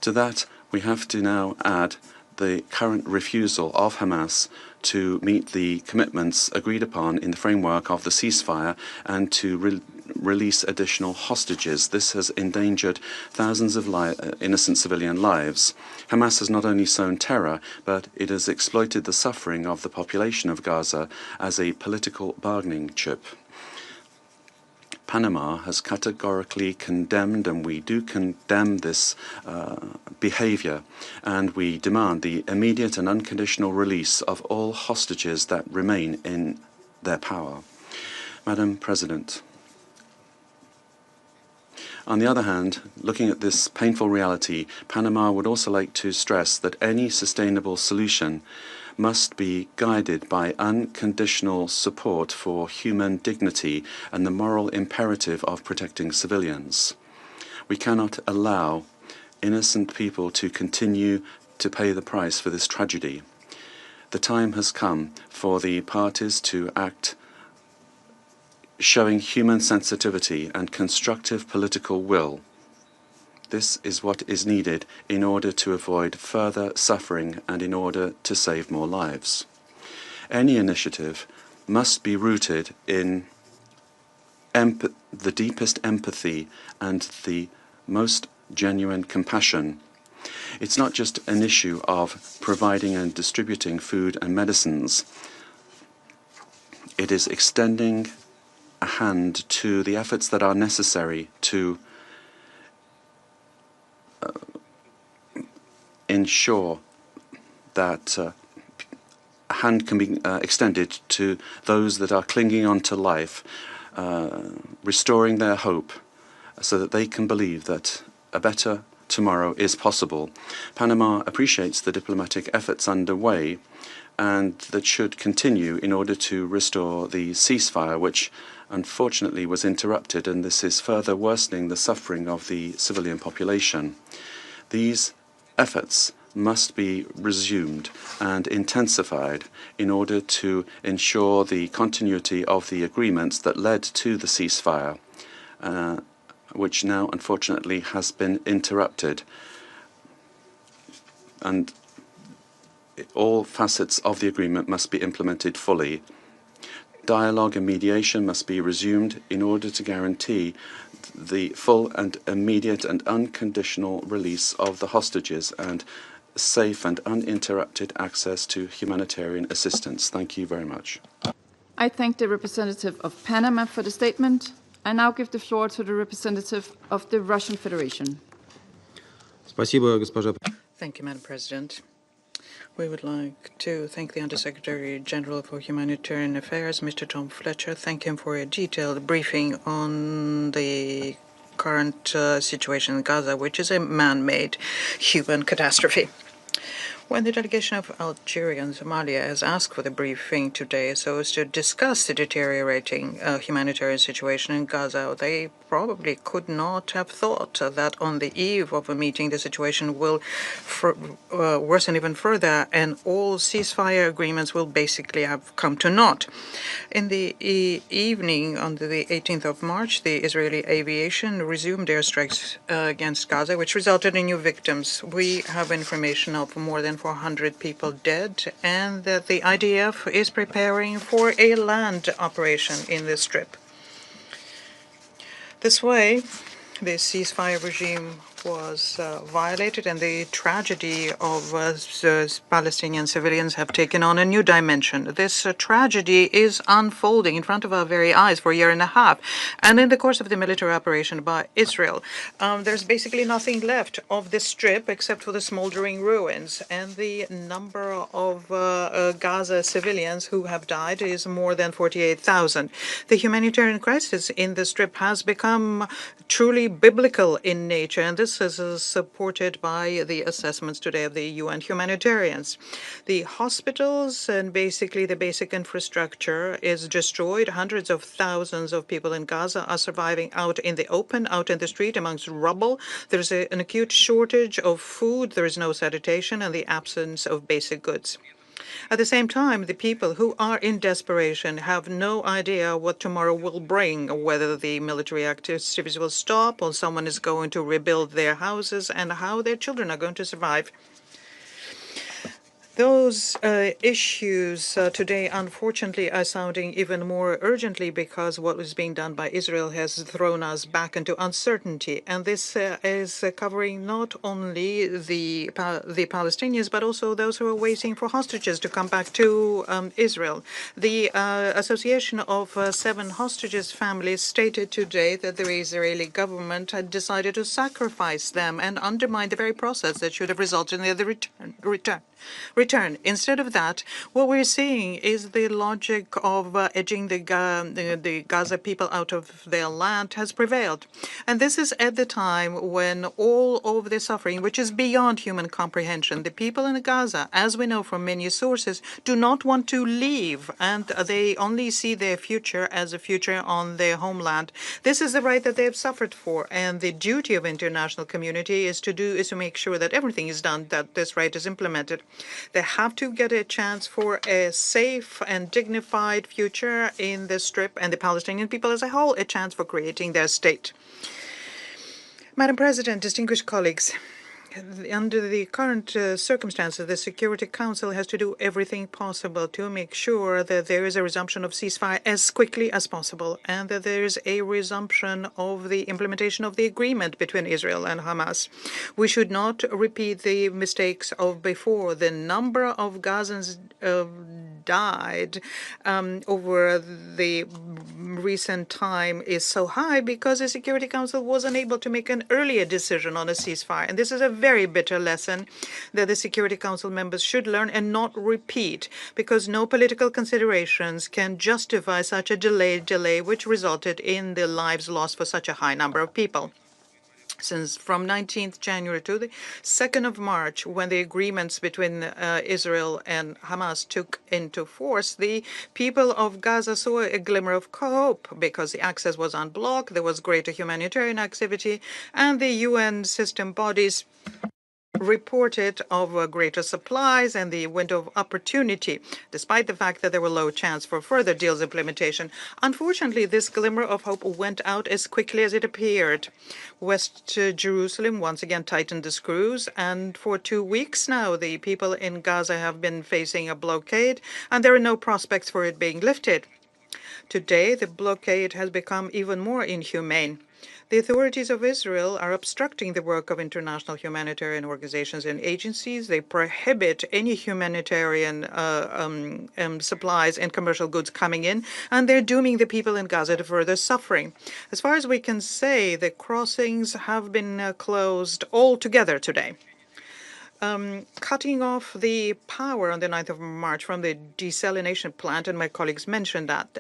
To that, we have to now add the current refusal of Hamas to meet the commitments agreed upon in the framework of the ceasefire and to release additional hostages. This has endangered thousands of innocent civilian lives. Hamas has not only sown terror, but it has exploited the suffering of the population of Gaza as a political bargaining chip. Panama has categorically condemned, and we do condemn this behavior, and we demand the immediate and unconditional release of all hostages that remain in their power. Madam President, on the other hand, looking at this painful reality, Panama would also like to stress that any sustainable solution must be guided by unconditional support for human dignity and the moral imperative of protecting civilians. We cannot allow innocent people to continue to pay the price for this tragedy. The time has come for the parties to act showing human sensitivity and constructive political will. This is what is needed in order to avoid further suffering and in order to save more lives. Any initiative must be rooted in the deepest empathy and the most genuine compassion. It's not just an issue of providing and distributing food and medicines. It is extending a hand to the efforts that are necessary to ensure that a hand can be extended to those that are clinging on to life, restoring their hope so that they can believe that a better tomorrow is possible. Panama appreciates the diplomatic efforts underway and that should continue in order to restore the ceasefire, which unfortunately was interrupted, and this is further worsening the suffering of the civilian population. These efforts must be resumed and intensified in order to ensure the continuity of the agreements that led to the ceasefire, which now unfortunately has been interrupted. And all facets of the agreement must be implemented fully. Dialogue and mediation must be resumed in order to guarantee the full and immediate and unconditional release of the hostages and safe and uninterrupted access to humanitarian assistance. Thank you very much. I thank the representative of Panama for the statement. I now give the floor to the representative of the Russian Federation. Спасибо, госпожа. Thank you, Madam President. We would like to thank the Undersecretary General for Humanitarian Affairs, Mr. Tom Fletcher. Thank him for a detailed briefing on the current situation in Gaza, which is a man-made human catastrophe. When the delegation of Algeria and Somalia has asked for the briefing today so as to discuss the deteriorating humanitarian situation in Gaza, they probably could not have thought that on the eve of a meeting the situation will worsen even further and all ceasefire agreements will basically have come to naught. In the evening on the 18th of March, the Israeli aviation resumed airstrikes against Gaza, which resulted in new victims. We have information of more than 400 people dead, and that the IDF is preparing for a land operation in the Strip. This way, the ceasefire regime was violated, and the tragedy of Palestinian civilians have taken on a new dimension. This tragedy is unfolding in front of our very eyes for a year and a half. And in the course of the military operation by Israel, there's basically nothing left of the strip except for the smoldering ruins. And the number of Gaza civilians who have died is more than 48,000. The humanitarian crisis in the strip has become truly biblical in nature, and this is supported by the assessments today of the UN humanitarians. The hospitals and basically the basic infrastructure is destroyed. Hundreds of thousands of people in Gaza are surviving out in the open, out in the street amongst rubble. There's an acute shortage of food. There is no sanitation and the absence of basic goods. At the same time, the people who are in desperation have no idea what tomorrow will bring, whether the military activities will stop or someone is going to rebuild their houses and how their children are going to survive. Those issues today, unfortunately, are sounding even more urgently because what is being done by Israel has thrown us back into uncertainty. And this is covering not only the Palestinians, but also those who are waiting for hostages to come back to Israel. The Association of 7 Hostages families stated today that the Israeli government had decided to sacrifice them and undermine the very process that should have resulted in their return. Instead of that, what we're seeing is the logic of edging the Gaza people out of their land has prevailed. And this is at the time when all of the suffering, which is beyond human comprehension, the people in Gaza, as we know from many sources, do not want to leave, and they only see their future as a future on their homeland. This is the right that they have suffered for, and the duty of international community is to make sure that everything is done, that this right is implemented. They have to get a chance for a safe and dignified future in the Strip, and the Palestinian people as a whole a chance for creating their state. Madam President, distinguished colleagues, under the current circumstances, the Security Council has to do everything possible to make sure that there is a resumption of ceasefire as quickly as possible and that there is a resumption of the implementation of the agreement between Israel and Hamas. We should not repeat the mistakes of before. The number of Gazans died over the recent time is so high because the Security Council was unable to make an earlier decision on a ceasefire. And this is a very bitter lesson that the Security Council members should learn and not repeat, because no political considerations can justify such a delay which resulted in the lives lost for such a high number of people. Since from 19th January to the 2nd of March, when the agreements between Israel and Hamas took into force, the people of Gaza saw a glimmer of hope because the access was unblocked, there was greater humanitarian activity, and the UN system bodies reported of greater supplies and the window of opportunity, despite the fact that there were low chance for further deals implementation. Unfortunately, this glimmer of hope went out as quickly as it appeared. West Jerusalem once again tightened the screws, and for 2 weeks now, the people in Gaza have been facing a blockade, and there are no prospects for it being lifted. Today, the blockade has become even more inhumane. The authorities of Israel are obstructing the work of international humanitarian organizations and agencies. They prohibit any humanitarian supplies and commercial goods coming in, and they're dooming the people in Gaza to further suffering. As far as we can say, the crossings have been closed altogether today. Cutting off the power on the 9th of March from the desalination plant, and my colleagues mentioned that,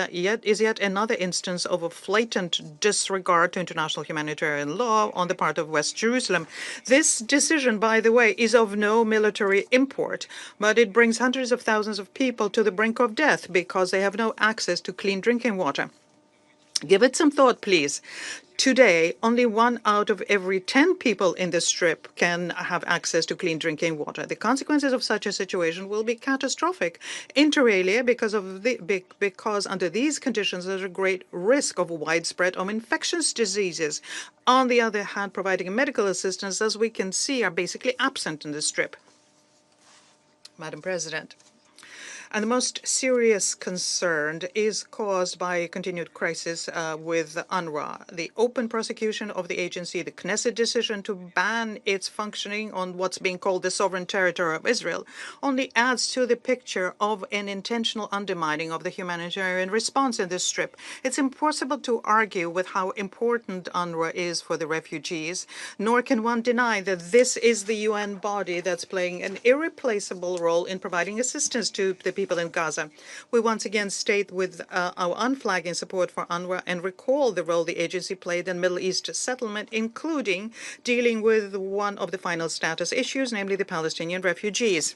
is yet another instance of a blatant disregard to international humanitarian law on the part of West Jerusalem. This decision, by the way, is of no military import, but it brings hundreds of thousands of people to the brink of death because they have no access to clean drinking water. Give it some thought, please. Today, only 1 out of every 10 people in the Strip can have access to clean drinking water. The consequences of such a situation will be catastrophic, inter alia, because under these conditions there's a great risk of widespread infectious diseases. On the other hand, providing medical assistance, as we can see, are basically absent in the Strip. Madam President, And the most serious concern is caused by a continued crisis with UNRWA. The open prosecution of the agency, the Knesset decision to ban its functioning on what's being called the sovereign territory of Israel, only adds to the picture of an intentional undermining of the humanitarian response in this strip. It's impossible to argue with how important UNRWA is for the refugees, nor can one deny that this is the UN body that's playing an irreplaceable role in providing assistance to the people in Gaza. We once again state with our unflagging support for UNRWA and recall the role the agency played in Middle East settlement, including dealing with one of the final status issues, namely the Palestinian refugees.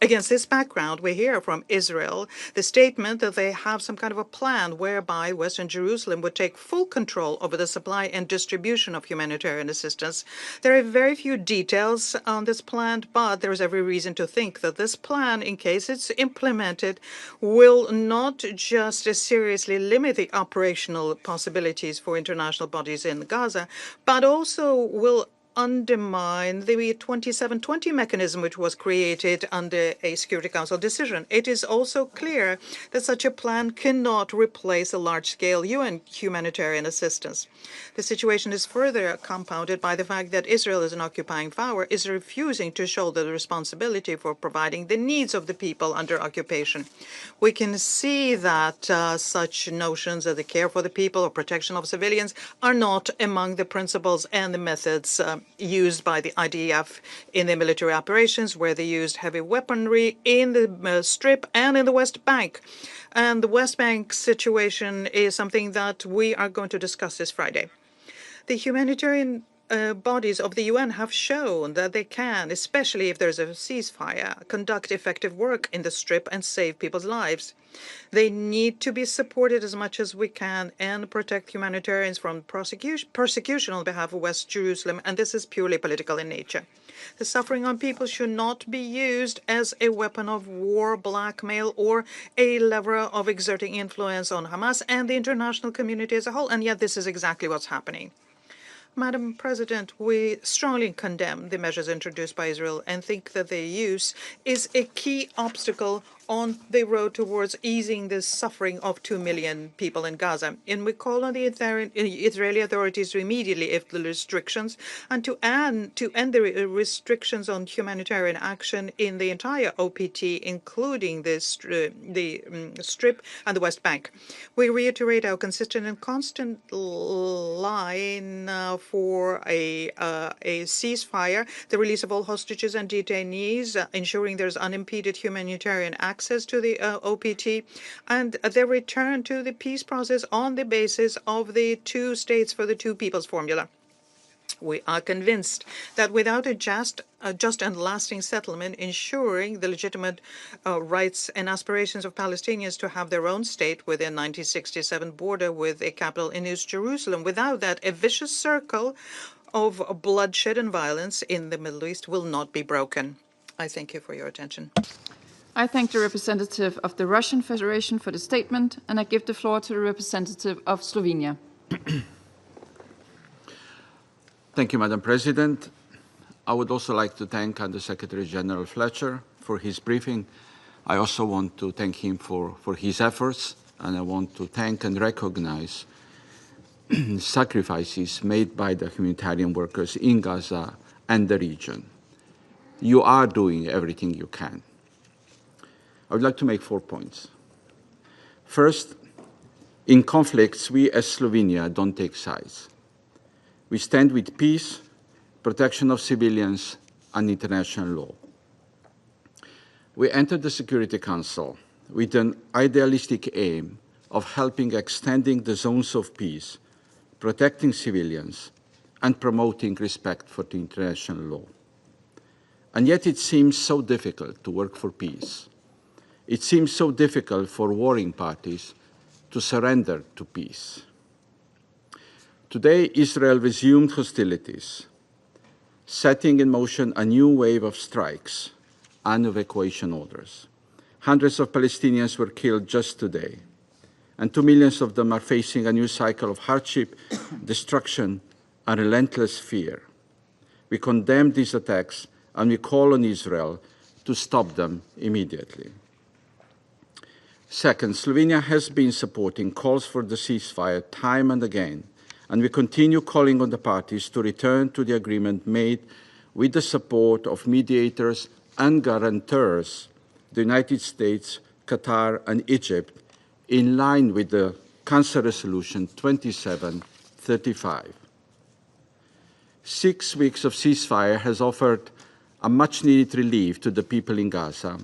Against this background, we hear from Israel the statement that they have some kind of a plan whereby Western Jerusalem would take full control over the supply and distribution of humanitarian assistance. There are very few details on this plan, but there is every reason to think that this plan, in case it's implemented, will not just seriously limit the operational possibilities for international bodies in Gaza, but also will undermine the 2720 mechanism which was created under a Security Council decision. It is also clear that such a plan cannot replace a large-scale UN humanitarian assistance. The situation is further compounded by the fact that Israel, as an occupying power, is refusing to shoulder the responsibility for providing the needs of the people under occupation. We can see that such notions as the care for the people or protection of civilians are not among the principles and the methods used by the IDF in their military operations, where they used heavy weaponry in the Strip and in the West Bank. And the West Bank situation is something that we are going to discuss this Friday. The humanitarian bodies of the UN have shown that they can, especially if there's a ceasefire, conduct effective work in the Strip and save people's lives. They need to be supported as much as we can and protect humanitarians from persecution on behalf of West Jerusalem, and this is purely political in nature. The suffering on people should not be used as a weapon of war, blackmail, or a lever of exerting influence on Hamas and the international community as a whole, and yet this is exactly what's happening. Madam President, we strongly condemn the measures introduced by Israel and think that their use is a key obstacle on the road towards easing the suffering of 2 million people in Gaza. And we call on the Israeli authorities to immediately lift the restrictions and to end the restrictions on humanitarian action in the entire OPT, including the Strip and the West Bank. We reiterate our consistent and constant line for a ceasefire, the release of all hostages and detainees, ensuring there's unimpeded humanitarian access to the OPT, and their return to the peace process on the basis of the two states for the two peoples formula. We are convinced that without a just and lasting settlement ensuring the legitimate rights and aspirations of Palestinians to have their own state within 1967 border with a capital in East Jerusalem, without that, a vicious circle of bloodshed and violence in the Middle East will not be broken. I thank you for your attention. I thank the representative of the Russian Federation for the statement, and I give the floor to the representative of Slovenia. Thank you, Madam President. I would also like to thank Under-Secretary General Fletcher for his briefing. I also want to thank him for his efforts, and I want to thank and recognize sacrifices made by the humanitarian workers in Gaza and the region. You are doing everything you can. I would like to make 4 points. First, in conflicts, we as Slovenia don't take sides. We stand with peace, protection of civilians, and international law. We entered the Security Council with an idealistic aim of helping extending the zones of peace, protecting civilians, and promoting respect for the international law. And yet it seems so difficult to work for peace. It seems so difficult for warring parties to surrender to peace. Today, Israel resumed hostilities, setting in motion a new wave of strikes and evacuation orders. Hundreds of Palestinians were killed just today, and 2 million of them are facing a new cycle of hardship, destruction, and relentless fear. We condemn these attacks, and we call on Israel to stop them immediately. Second, Slovenia has been supporting calls for the ceasefire time and again, and we continue calling on the parties to return to the agreement made with the support of mediators and guarantors, the United States, Qatar, and Egypt, in line with the Council Resolution 2735. 6 weeks of ceasefire has offered a much-needed relief to the people in Gaza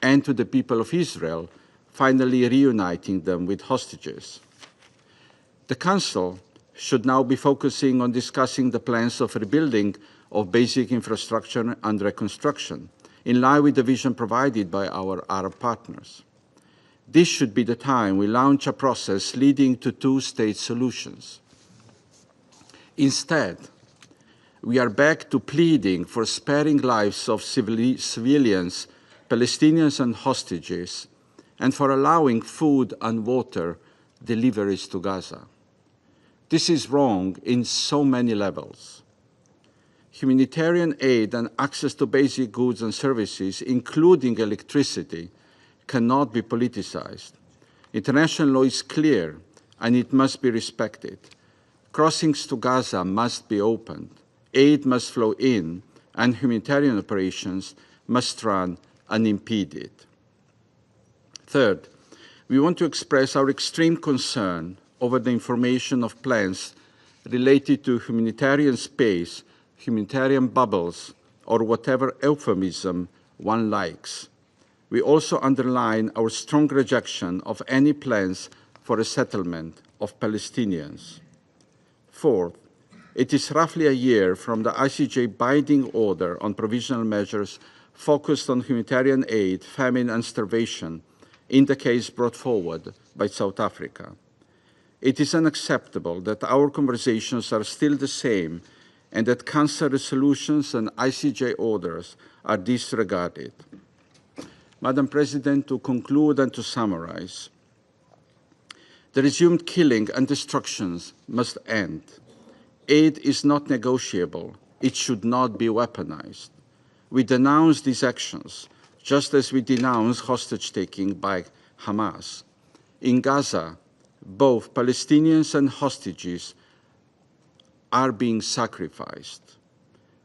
and to the people of Israel, finally reuniting them with hostages. The Council should now be focusing on discussing the plans of rebuilding of basic infrastructure and reconstruction, in line with the vision provided by our Arab partners. This should be the time we launch a process leading to two-state solutions. Instead, we are back to pleading for sparing lives of civilians, Palestinians and hostages, and for allowing food and water deliveries to Gaza. This is wrong in so many levels. Humanitarian aid and access to basic goods and services, including electricity, cannot be politicized. International law is clear, and it must be respected. Crossings to Gaza must be opened. Aid must flow in, and humanitarian operations must run unimpeded. Third, we want to express our extreme concern over the information of plans related to humanitarian space, humanitarian bubbles, or whatever euphemism one likes. We also underline our strong rejection of any plans for a settlement of Palestinians. Fourth, it is roughly a year from the ICJ binding order on provisional measures focused on humanitarian aid, famine, and starvation in the case brought forward by South Africa. It is unacceptable that our conversations are still the same and that Council resolutions and ICJ orders are disregarded. Madam President, to conclude and to summarize, the resumed killing and destructions must end. Aid is not negotiable. It should not be weaponized. We denounce these actions, just as we denounce hostage-taking by Hamas. In Gaza, both Palestinians and hostages are being sacrificed.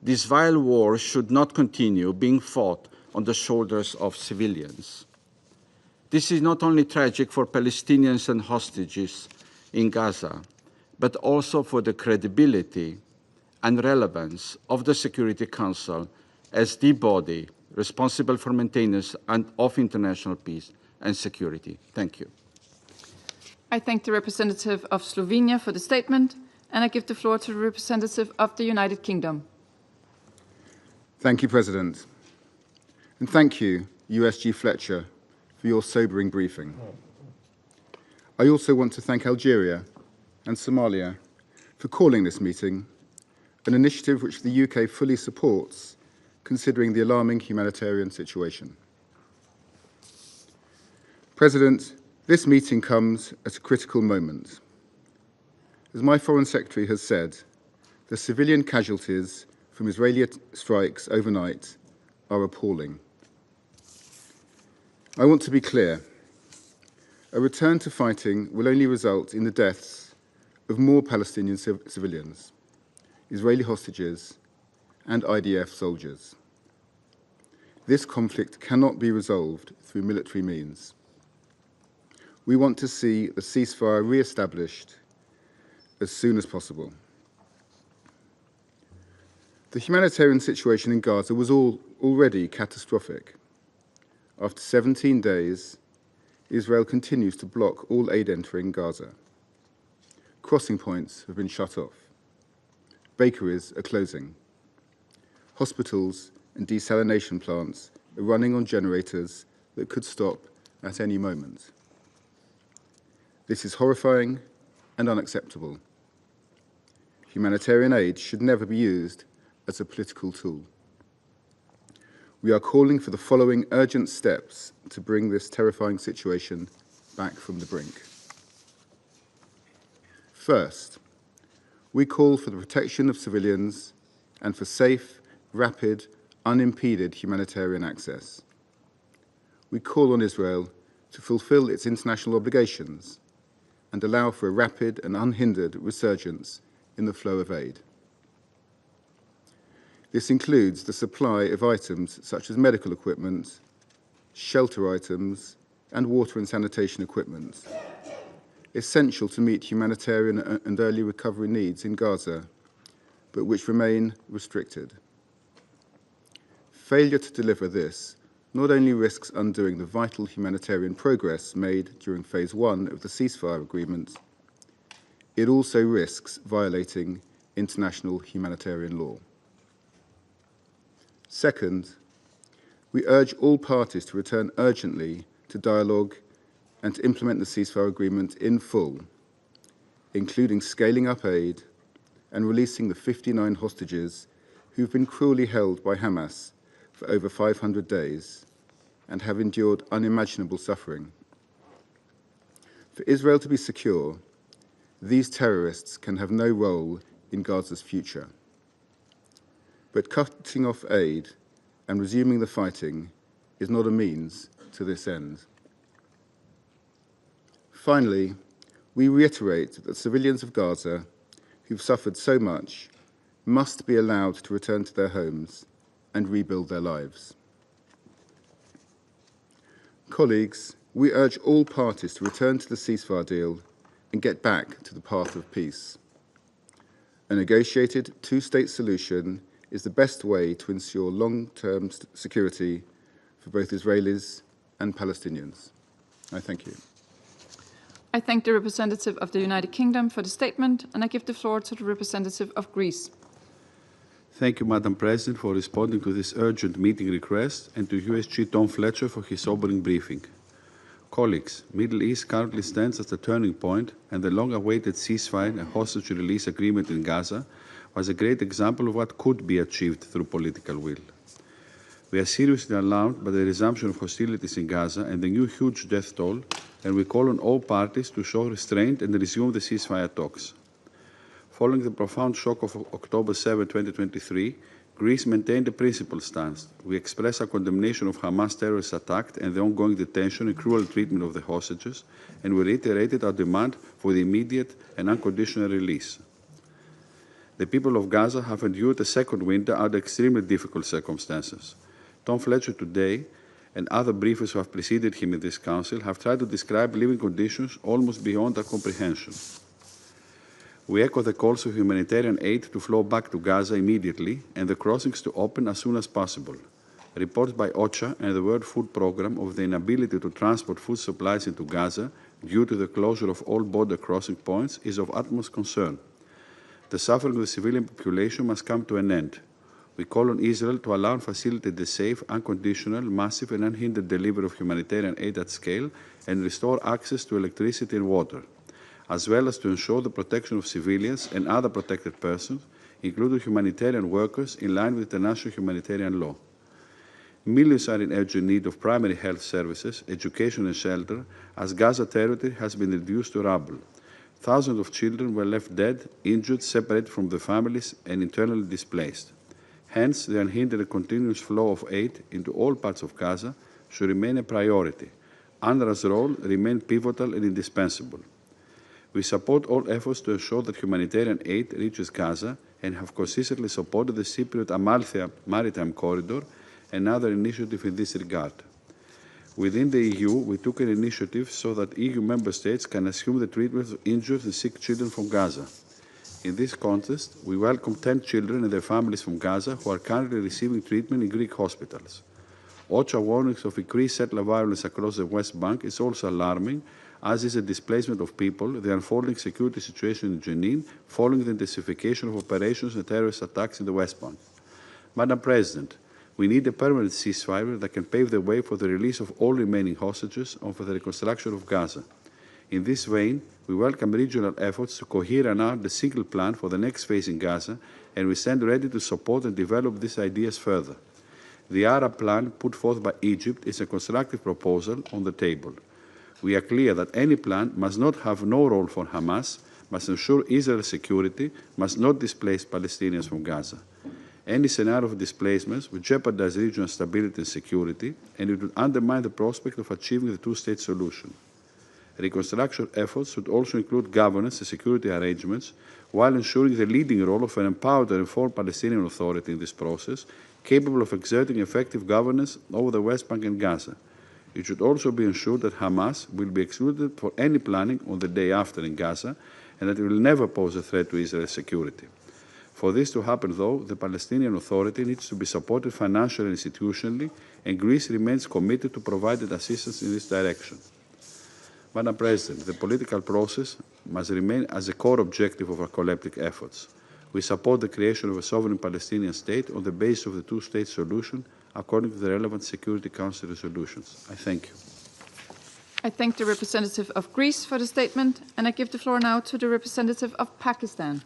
This vile war should not continue being fought on the shoulders of civilians. This is not only tragic for Palestinians and hostages in Gaza, but also for the credibility and relevance of the Security Council as the body responsible for maintenance of international peace and security. Thank you. I thank the representative of Slovenia for the statement, and I give the floor to the representative of the United Kingdom. Thank you, President. And thank you, USG Fletcher, for your sobering briefing. I also want to thank Algeria and Somalia for calling this meeting, an initiative which the UK fully supports, considering the alarming humanitarian situation. President, this meeting comes at a critical moment. As my Foreign Secretary has said, the civilian casualties from Israeli strikes overnight are appalling. I want to be clear. A return to fighting will only result in the deaths of more Palestinian civilians, Israeli hostages, and IDF soldiers. This conflict cannot be resolved through military means. We want to see the ceasefire re-established as soon as possible. The humanitarian situation in Gaza was already catastrophic. After 17 days, Israel continues to block all aid entering Gaza. Crossing points have been shut off. Bakeries are closing. Hospitals and desalination plants are running on generators that could stop at any moment. This is horrifying and unacceptable. Humanitarian aid should never be used as a political tool. We are calling for the following urgent steps to bring this terrifying situation back from the brink. First, we call for the protection of civilians and for safe, rapid, unimpeded humanitarian access. We call on Israel to fulfill its international obligations and allow for a rapid and unhindered resurgence in the flow of aid. This includes the supply of items such as medical equipment, shelter items, and water and sanitation equipment, essential to meet humanitarian and early recovery needs in Gaza, but which remain restricted. Failure to deliver this not only risks undoing the vital humanitarian progress made during Phase 1 of the ceasefire agreement, it also risks violating international humanitarian law. Second, we urge all parties to return urgently to dialogue and to implement the ceasefire agreement in full, including scaling up aid and releasing the 59 hostages who've been cruelly held by Hamas for over 500 days and have endured unimaginable suffering. For Israel to be secure, these terrorists can have no role in Gaza's future. But cutting off aid and resuming the fighting is not a means to this end. Finally, we reiterate that civilians of Gaza who've suffered so much must be allowed to return to their homes and rebuild their lives. Colleagues, we urge all parties to return to the ceasefire deal and get back to the path of peace. A negotiated two-state solution is the best way to ensure long-term security for both Israelis and Palestinians. I thank you. I thank the representative of the United Kingdom for the statement, and I give the floor to the representative of Greece. Thank you, Madam President, for responding to this urgent meeting request, and to USG Tom Fletcher for his opening briefing. Colleagues, Middle East currently stands at a turning point, and the long-awaited ceasefire and hostage release agreement in Gaza was a great example of what could be achieved through political will. We are seriously alarmed by the resumption of hostilities in Gaza and the new huge death toll, and we call on all parties to show restraint and resume the ceasefire talks. Following the profound shock of October 7, 2023, Greece maintained a principled stance. We express our condemnation of Hamas terrorist attack and the ongoing detention and cruel treatment of the hostages, and we reiterated our demand for the immediate and unconditional release. The people of Gaza have endured a second winter under extremely difficult circumstances. Tom Fletcher today and other briefers who have preceded him in this Council have tried to describe living conditions almost beyond our comprehension. We echo the calls for humanitarian aid to flow back to Gaza immediately and the crossings to open as soon as possible. Reports by OCHA and the World Food Programme of the inability to transport food supplies into Gaza due to the closure of all border crossing points is of utmost concern. The suffering of the civilian population must come to an end. We call on Israel to allow and facilitate the safe, unconditional, massive and unhindered delivery of humanitarian aid at scale and restore access to electricity and water, as well as to ensure the protection of civilians and other protected persons, including humanitarian workers, in line with international humanitarian law. Millions are in urgent need of primary health services, education and shelter, as Gaza territory has been reduced to rubble. Thousands of children were left dead, injured, separated from their families, and internally displaced. Hence, the unhindered and continuous flow of aid into all parts of Gaza should remain a priority. UNRWA's role remains pivotal and indispensable. We support all efforts to ensure that humanitarian aid reaches Gaza and have consistently supported the Cypriot-Amalthea Maritime Corridor and other initiatives in this regard. Within the EU, we took an initiative so that EU member states can assume the treatment of injured and sick children from Gaza. In this context, we welcome 10 children and their families from Gaza who are currently receiving treatment in Greek hospitals. OCHA warnings of increased settler violence across the West Bank is also alarming, as is the displacement of people, the unfolding security situation in Jenin following the intensification of operations and terrorist attacks in the West Bank. Madam President, we need a permanent ceasefire that can pave the way for the release of all remaining hostages and for the reconstruction of Gaza. In this vein, we welcome regional efforts to cohere and arm the single plan for the next phase in Gaza, and we stand ready to support and develop these ideas further. The Arab plan put forth by Egypt is a constructive proposal on the table. We are clear that any plan must not have no role for Hamas, must ensure Israel's security, must not displace Palestinians from Gaza. Any scenario of displacements would jeopardize regional stability and security, and it would undermine the prospect of achieving the two-state solution. Reconstruction efforts should also include governance and security arrangements, while ensuring the leading role of an empowered and informed Palestinian Authority in this process, capable of exerting effective governance over the West Bank and Gaza. It should also be ensured that Hamas will be excluded for any planning on the day after in Gaza, and that it will never pose a threat to Israel's security. For this to happen, though, the Palestinian Authority needs to be supported financially and institutionally, and Greece remains committed to providing assistance in this direction. Madam President, the political process must remain as a core objective of our collective efforts. We support the creation of a sovereign Palestinian state on the basis of the two-state solution according to the relevant Security Council resolutions. I thank you. I thank the representative of Greece for the statement, and I give the floor now to the representative of Pakistan.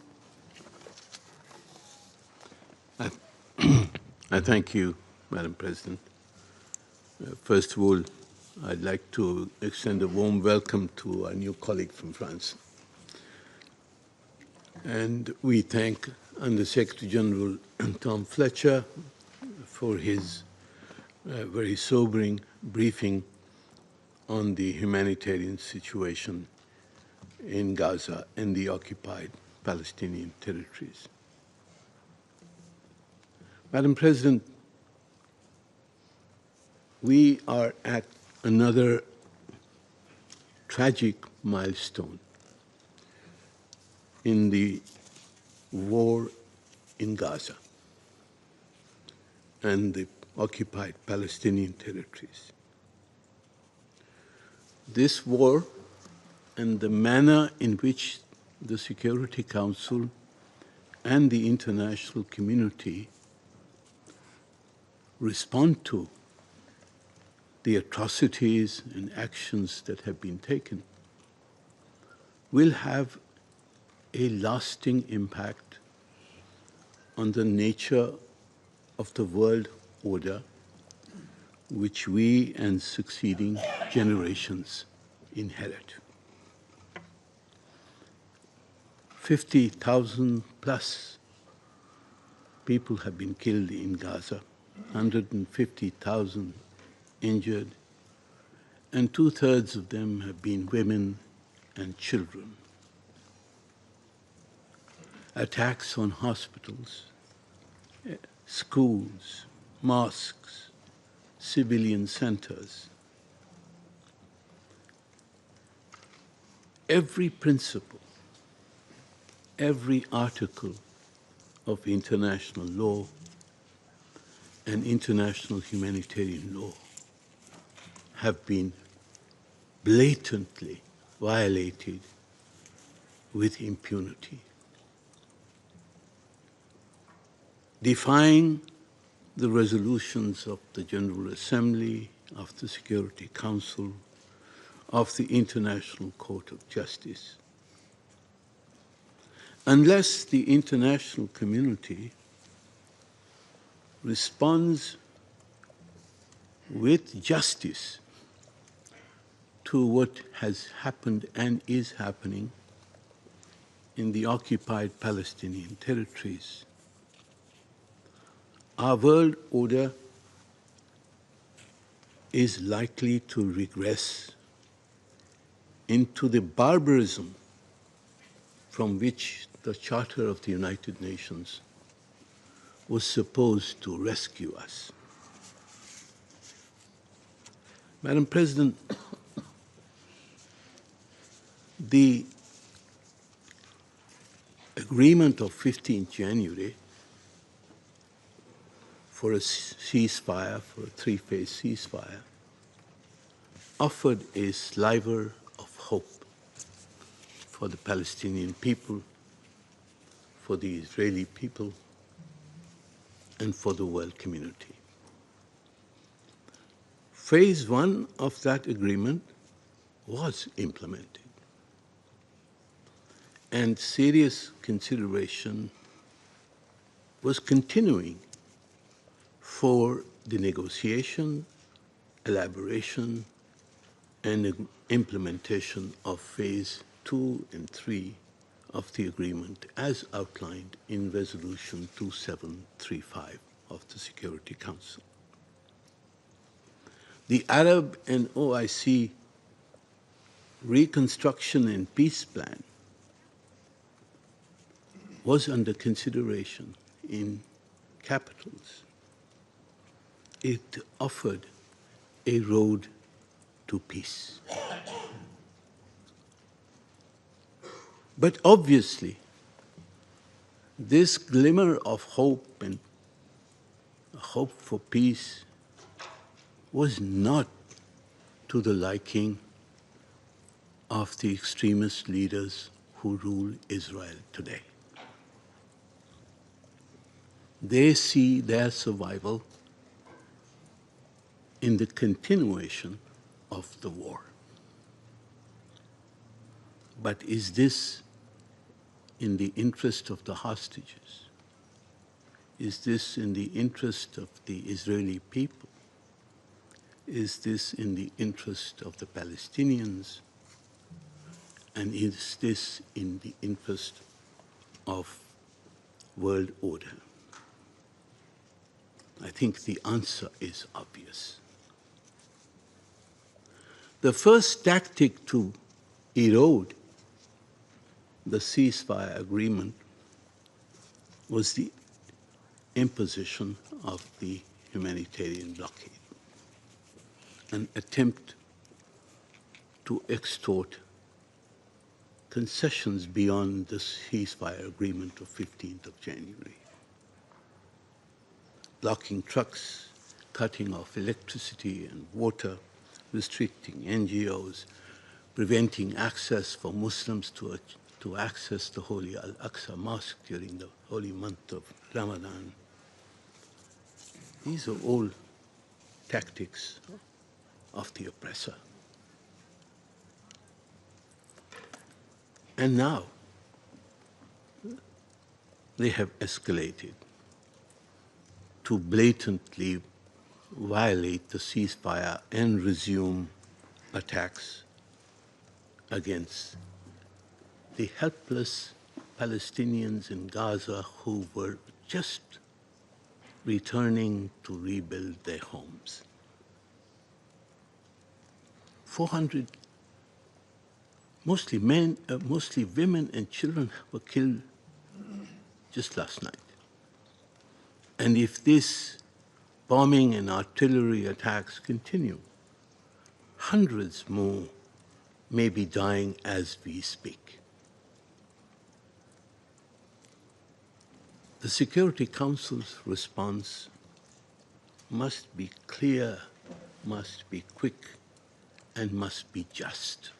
I thank you, Madam President. First of all, I'd like to extend a warm welcome to our new colleague from France. And we thank Under-Secretary General Tom Fletcher for his very sobering briefing on the humanitarian situation in Gaza and the occupied Palestinian territories. Madam President, we are at another tragic milestone in the war in Gaza and the occupied Palestinian territories. This war and the manner in which the Security Council and the international community respond to the atrocities and actions that have been taken will have a lasting impact on the nature of the world order which we and succeeding generations inherit. 50,000 plus people have been killed in Gaza, 150,000 injured, and 2/3 of them have been women and children. Attacks on hospitals, schools, mosques, civilian centers. Every principle, every article of international law and international humanitarian law have been blatantly violated with impunity. Defying the resolutions of the General Assembly, of the Security Council, of the International Court of Justice. Unless the international community responds with justice to what has happened and is happening in the occupied Palestinian territories, our world order is likely to regress into the barbarism from which the Charter of the United Nations was supposed to rescue us. Madam President, the agreement of 15th January for a ceasefire, for a three-phase ceasefire, offered a sliver of hope for the Palestinian people, for the Israeli people, and for the world community. Phase one of that agreement was implemented, and serious consideration was continuing for the negotiation, elaboration, and implementation of phase 2 and 3 of the agreement as outlined in Resolution 2735 of the Security Council. The Arab and OIC Reconstruction and Peace Plan was under consideration in capitals. It offered a road to peace. But obviously, this glimmer of hope and hope for peace was not to the liking of the extremist leaders who rule Israel today. They see their survival in the continuation of the war. But is this in the interest of the hostages? Is this in the interest of the Israeli people? Is this in the interest of the Palestinians? And is this in the interest of world order? I think the answer is obvious. The first tactic to erode the ceasefire agreement was the imposition of the humanitarian blockade, an attempt to extort concessions beyond the ceasefire agreement of 15th of January. Blocking trucks, cutting off electricity and water, restricting NGOs, preventing access for Muslims to access the holy Al-Aqsa Mosque during the holy month of Ramadan. These are all tactics of the oppressor. And now they have escalated to blatantly violate the ceasefire and resume attacks against the helpless Palestinians in Gaza who were just returning to rebuild their homes. 400, mostly women and children were killed just last night. And if this bombing and artillery attacks continue, hundreds more may be dying as we speak. The Security Council's response must be clear, must be quick, and must be just.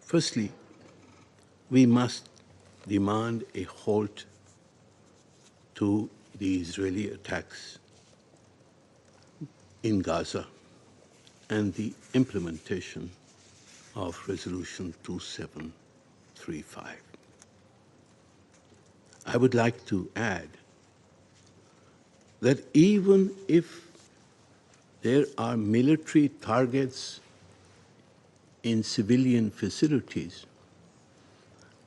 Firstly, we must demand a halt to the Israeli attacks in Gaza and the implementation of Resolution 2735. I would like to add that even if there are military targets in civilian facilities,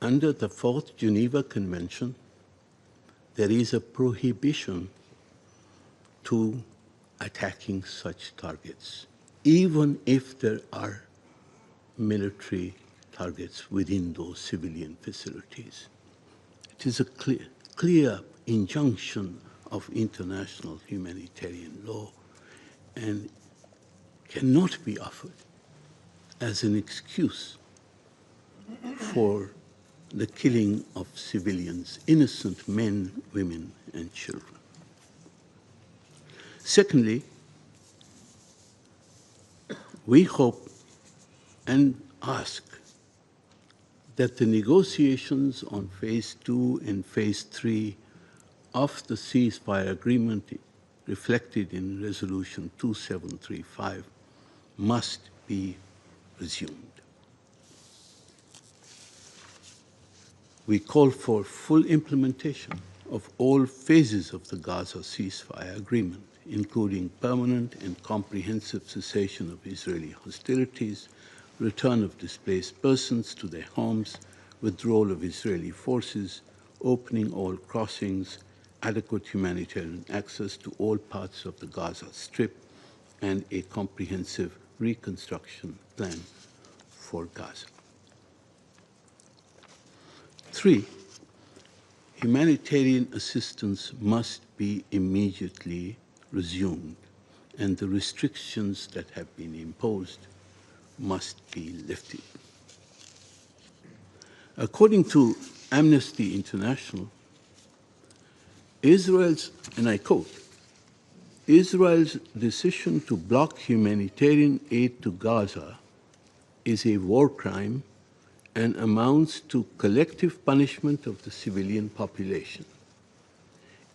under the Fourth Geneva Convention, there is a prohibition to attacking such targets, even if there are military targets within those civilian facilities. It is a clear injunction of international humanitarian law and cannot be offered as an excuse for the killing of civilians, innocent men, women, and children. Secondly, we hope and ask that the negotiations on Phase 2 and Phase 3 of the ceasefire agreement reflected in Resolution 2735 must be resumed. We call for full implementation of all phases of the Gaza ceasefire agreement, including permanent and comprehensive cessation of Israeli hostilities, return of displaced persons to their homes, withdrawal of Israeli forces, opening all crossings, adequate humanitarian access to all parts of the Gaza Strip, and a comprehensive reconstruction plan for Gaza. 3, humanitarian assistance must be immediately resumed, and the restrictions that have been imposed must be lifted. According to Amnesty International, Israel's, and I quote, Israel's decision to block humanitarian aid to Gaza is a war crime and amounts to collective punishment of the civilian population.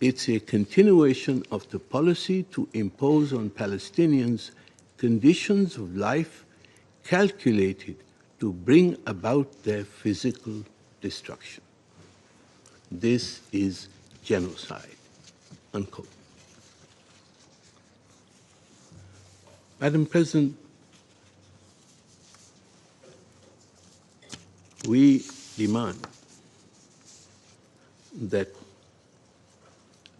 It's a continuation of the policy to impose on Palestinians conditions of life calculated to bring about their physical destruction. This is genocide, unquote. Madam President, we demand that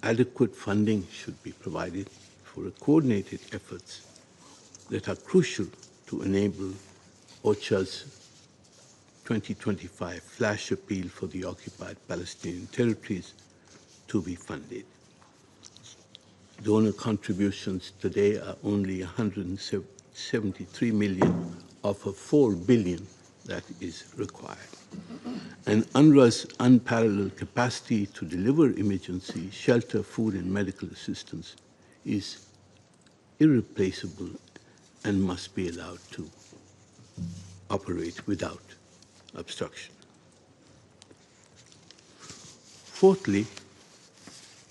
adequate funding should be provided for coordinated efforts that are crucial to enable OCHA's 2025 flash appeal for the occupied Palestinian territories to be funded. Donor contributions today are only 173 million of a 4 billion that is required. And UNRWA's unparalleled capacity to deliver emergency, shelter, food, and medical assistance is irreplaceable and must be allowed to operate without obstruction. Fourthly,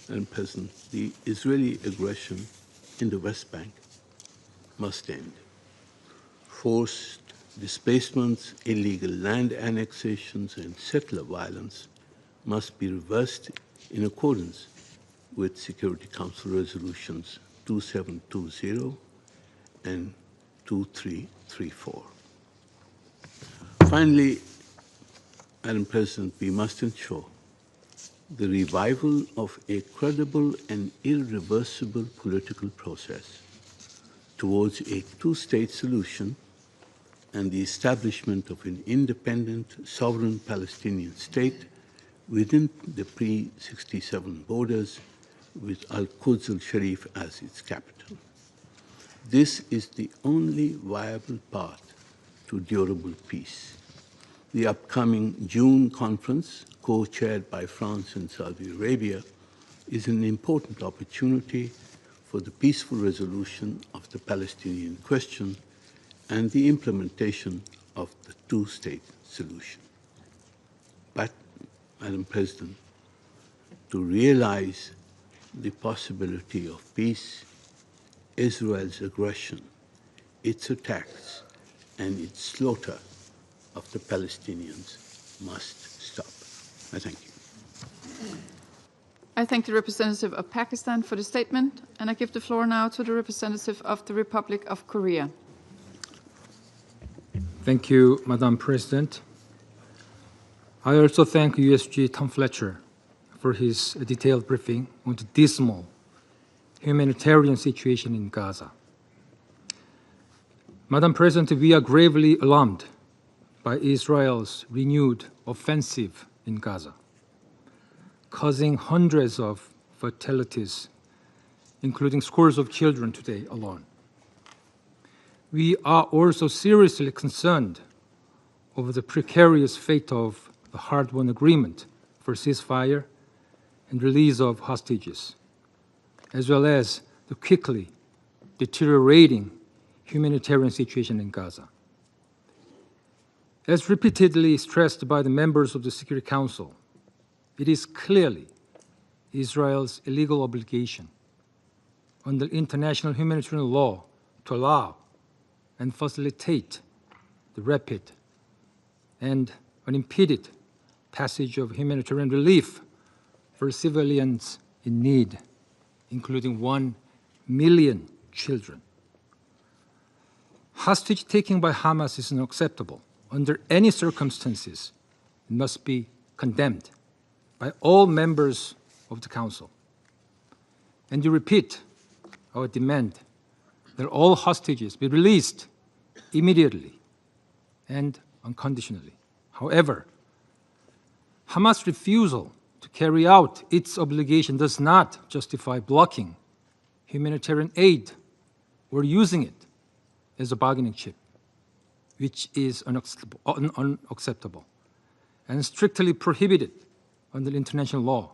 Madam President, the Israeli aggression in the West Bank must end. Forced displacements, illegal land annexations, and settler violence must be reversed in accordance with Security Council resolutions 2720 and 2334. Finally, Madam President, we must ensure the revival of a credible and irreversible political process towards a two-state solution and the establishment of an independent, sovereign Palestinian state within the pre-67 borders with Al-Quds al-Sharif as its capital. This is the only viable path to durable peace. The upcoming June conference, co-chaired by France and Saudi Arabia, is an important opportunity for the peaceful resolution of the Palestinian question and the implementation of the two-state solution. But, Madam President, to realize the possibility of peace, Israel's aggression, its attacks, and its slaughter of the Palestinians must stop. I thank you. I thank the representative of Pakistan for the statement, and I give the floor now to the representative of the Republic of Korea. Thank you, Madam President. I also thank USG Tom Fletcher for his detailed briefing on the dismal humanitarian situation in Gaza. Madam President, we are gravely alarmed by Israel's renewed offensive in Gaza, causing hundreds of fatalities, including scores of children today alone. We are also seriously concerned over the precarious fate of the hard-won agreement for ceasefire and release of hostages, as well as the quickly deteriorating humanitarian situation in Gaza. As repeatedly stressed by the members of the Security Council, it is clearly Israel's illegal obligation under international humanitarian law to allow and facilitate the rapid and unimpeded passage of humanitarian relief for civilians in need, including 1 million children. Hostage-taking by Hamas is unacceptable. Under any circumstances, it must be condemned by all members of the Council. And we repeat our demand that all hostages be released immediately and unconditionally. However, Hamas' refusal to carry out its obligation does not justify blocking humanitarian aid or using it as a bargaining chip, which is unacceptable and strictly prohibited under international law.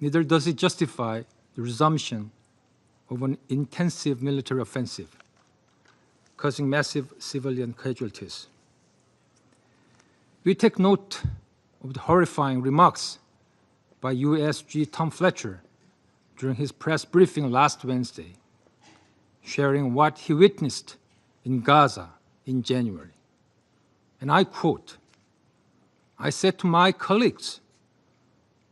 Neither does it justify the resumption of an intensive military offensive, causing massive civilian casualties. We take note of the horrifying remarks by USG Tom Fletcher during his press briefing last Wednesday, sharing what he witnessed in Gaza in January. And I quote, "I said to my colleagues,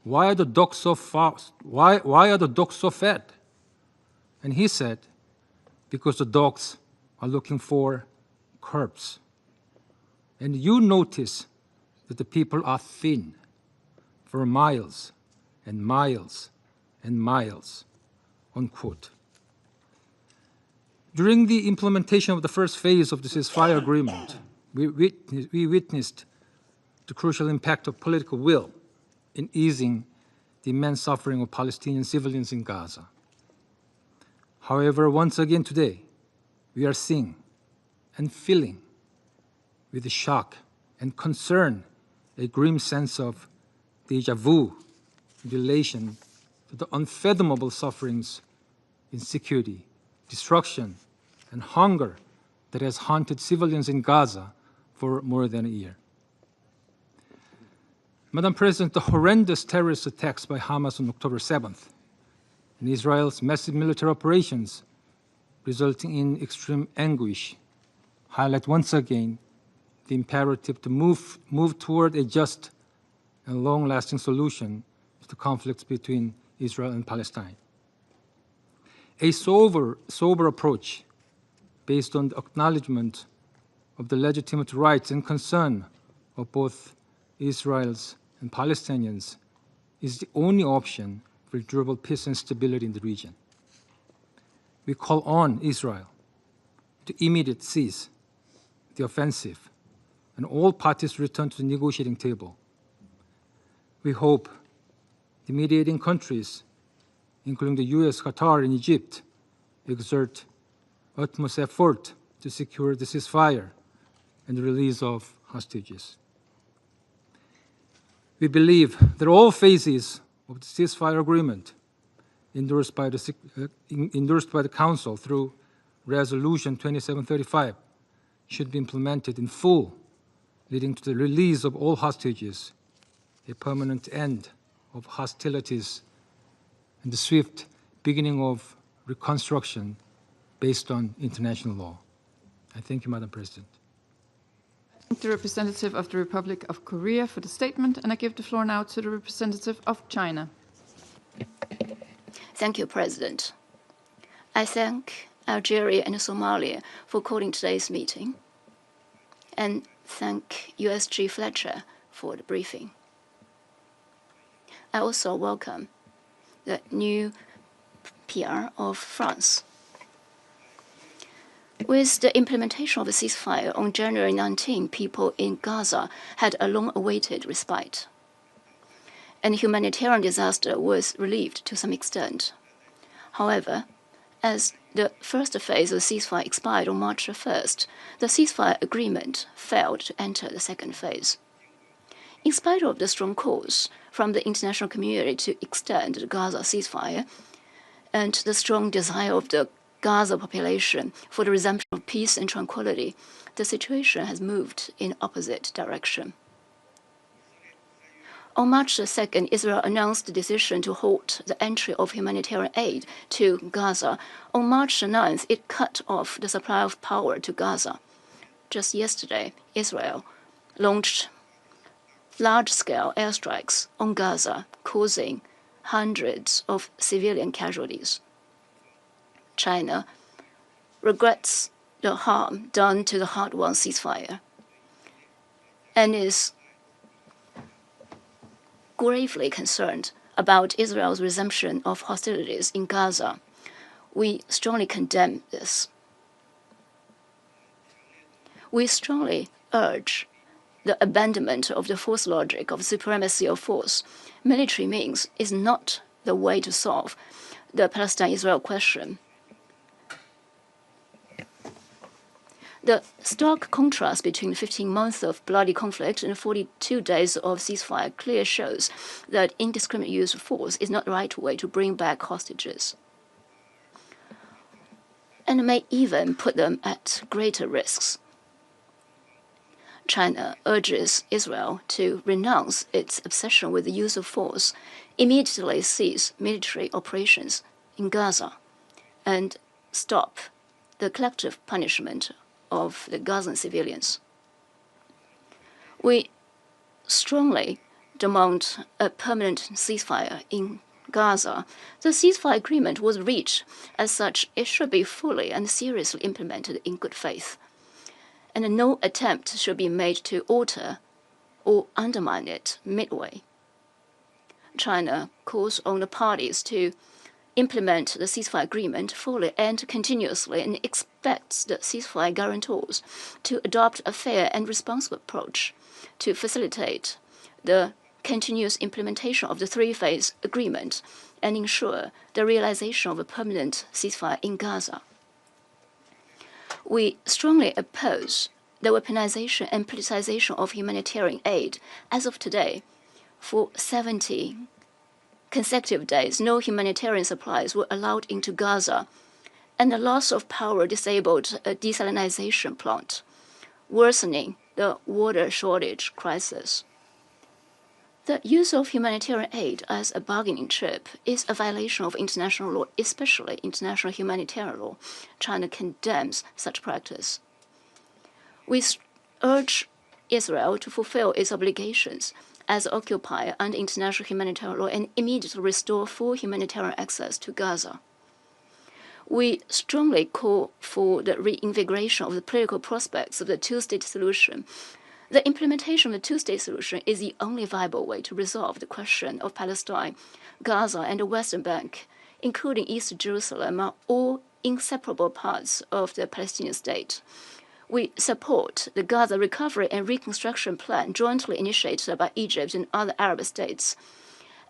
why are the dogs so fast? Why are the dogs so fat?" And he said, "Because the dogs are looking for curbs." And you notice that the people are thin for miles and miles and miles, unquote. During the implementation of the first phase of the ceasefire agreement, we witnessed the crucial impact of political will in easing the immense suffering of Palestinian civilians in Gaza. However, once again today, we are seeing and feeling with shock and concern a grim sense of déjà vu in relation to the unfathomable sufferings, insecurity, destruction, and hunger that has haunted civilians in Gaza for more than a year. Madam President, the horrendous terrorist attacks by Hamas on October 7th and Israel's massive military operations resulting in extreme anguish highlight once again the imperative to move toward a just and long-lasting solution to the conflicts between Israel and Palestine. A sober approach based on the acknowledgement of the legitimate rights and concern of both Israelis and Palestinians is the only option for durable peace and stability in the region. We call on Israel to immediately cease the offensive and all parties return to the negotiating table. We hope the mediating countries, including the US, Qatar, and Egypt, exert utmost effort to secure the ceasefire and the release of hostages. We believe that all phases of the ceasefire agreement endorsed by the Council through Resolution 2735 should be implemented in full, leading to the release of all hostages, a permanent end of hostilities, and the swift beginning of reconstruction based on international law. I thank you, Madam President. I thank the representative of the Republic of Korea for the statement, and I give the floor now to the representative of China. Thank you, President. I thank Algeria and Somalia for calling today's meeting, and thank USG Fletcher for the briefing. I also welcome the new PR of France. With the implementation of a ceasefire on January 19, people in Gaza had a long-awaited respite, and humanitarian disaster was relieved to some extent. However, as the first phase of the ceasefire expired on March 1st, the ceasefire agreement failed to enter the second phase. In spite of the strong calls from the international community to extend the Gaza ceasefire and the strong desire of the Gaza population for the resumption of peace and tranquility, the situation has moved in opposite direction. On March 2nd, Israel announced the decision to halt the entry of humanitarian aid to Gaza. On March 9th, it cut off the supply of power to Gaza. Just yesterday, Israel launched large-scale airstrikes on Gaza, causing hundreds of civilian casualties. China regrets the harm done to the hard-won ceasefire and is gravely concerned about Israel's resumption of hostilities in Gaza. We strongly condemn this. We strongly urge the abandonment of the force logic of supremacy of force. Military means is not the way to solve the Palestine-Israel question. The stark contrast between 15 months of bloody conflict and 42 days of ceasefire clearly shows that indiscriminate use of force is not the right way to bring back hostages, and may even put them at greater risks. China urges Israel to renounce its obsession with the use of force, immediately cease military operations in Gaza, and stop the collective punishment of the Gazan civilians. We strongly demand a permanent ceasefire in Gaza. The ceasefire agreement was reached. As such, it should be fully and seriously implemented in good faith, and no attempt should be made to alter or undermine it midway. China calls on the parties to implement the ceasefire agreement fully and continuously, and expects the ceasefire guarantors to adopt a fair and responsible approach to facilitate the continuous implementation of the three-phase agreement and ensure the realization of a permanent ceasefire in Gaza. We strongly oppose the weaponization and politicization of humanitarian aid. As of today, for 70 consecutive days, no humanitarian supplies were allowed into Gaza, and the loss of power disabled a desalinization plant, worsening the water shortage crisis. The use of humanitarian aid as a bargaining chip is a violation of international law, especially international humanitarian law. China condemns such practice. We urge Israel to fulfill its obligations as occupier under international humanitarian law and immediately restore full humanitarian access to Gaza. We strongly call for the reinvigoration of the political prospects of the two-state solution. The implementation of the two-state solution is the only viable way to resolve the question of Palestine. Gaza and the Western Bank, including East Jerusalem, are all inseparable parts of the Palestinian state. We support the Gaza Recovery and Reconstruction Plan jointly initiated by Egypt and other Arab states,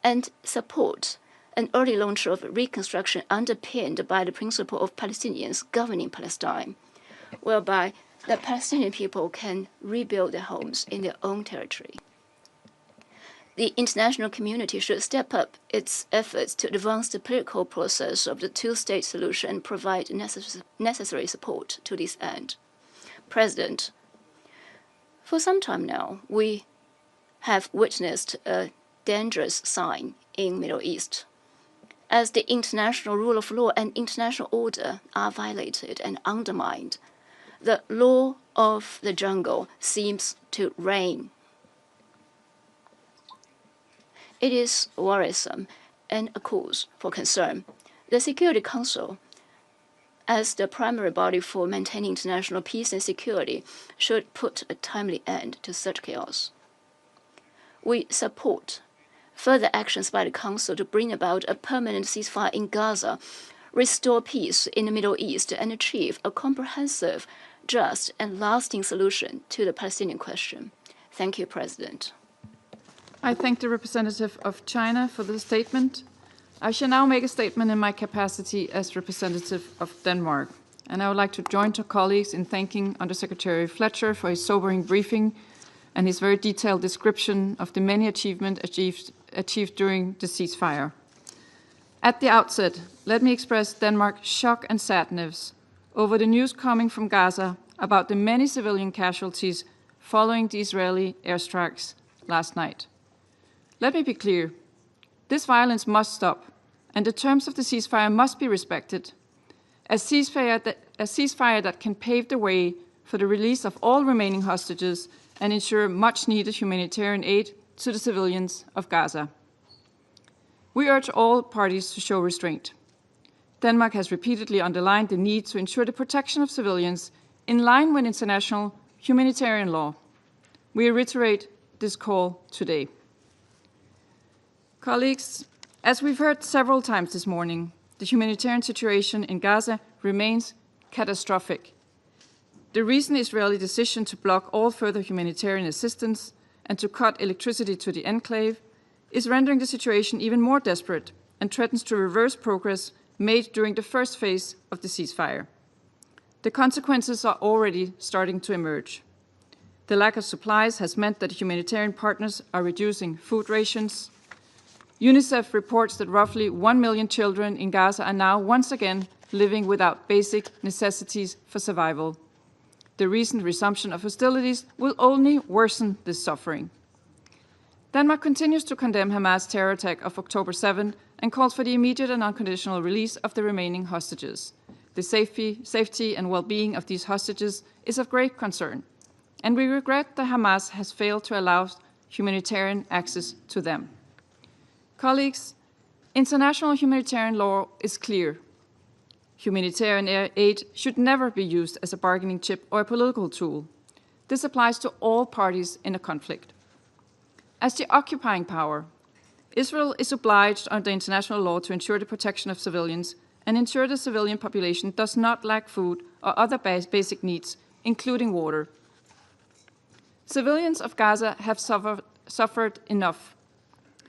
and support an early launch of reconstruction underpinned by the principle of Palestinians governing Palestine, whereby the Palestinian people can rebuild their homes in their own territory. The international community should step up its efforts to advance the political process of the two-state solution and provide necessary support to this end. President, for some time now, we have witnessed a dangerous sign in the Middle East. As the international rule of law and international order are violated and undermined, the law of the jungle seems to reign. It is worrisome and a cause for concern. The Security Council, as the primary body for maintaining international peace and security, should put a timely end to such chaos. We support further actions by the Council to bring about a permanent ceasefire in Gaza, restore peace in the Middle East, and achieve a comprehensive, just, and lasting solution to the Palestinian question. Thank you, President. I thank the representative of China for the statement. I shall now make a statement in my capacity as representative of Denmark, and I would like to join to colleagues in thanking Undersecretary Fletcher for his sobering briefing and his very detailed description of the many achievements achieved during the ceasefire. At the outset, let me express Denmark's shock and sadness over the news coming from Gaza about the many civilian casualties following the Israeli airstrikes last night. Let me be clear. This violence must stop, and the terms of the ceasefire must be respected. A ceasefire that can pave the way for the release of all remaining hostages and ensure much-needed humanitarian aid to the civilians of Gaza. We urge all parties to show restraint. Denmark has repeatedly underlined the need to ensure the protection of civilians in line with international humanitarian law. We reiterate this call today. Colleagues, as we've heard several times this morning, the humanitarian situation in Gaza remains catastrophic. The recent Israeli decision to block all further humanitarian assistance and to cut electricity to the enclave is rendering the situation even more desperate and threatens to reverse progress made during the first phase of the ceasefire. The consequences are already starting to emerge. The lack of supplies has meant that humanitarian partners are reducing food rations. UNICEF reports that roughly 1 million children in Gaza are now once again living without basic necessities for survival. The recent resumption of hostilities will only worsen this suffering. Denmark continues to condemn Hamas' terror attack of October 7 and calls for the immediate and unconditional release of the remaining hostages. The safety and well-being of these hostages is of great concern, and we regret that Hamas has failed to allow humanitarian access to them. Colleagues, international humanitarian law is clear. Humanitarian aid should never be used as a bargaining chip or a political tool. This applies to all parties in a conflict. As the occupying power, Israel is obliged under international law to ensure the protection of civilians and ensure the civilian population does not lack food or other basic needs, including water. Civilians of Gaza have suffered enough.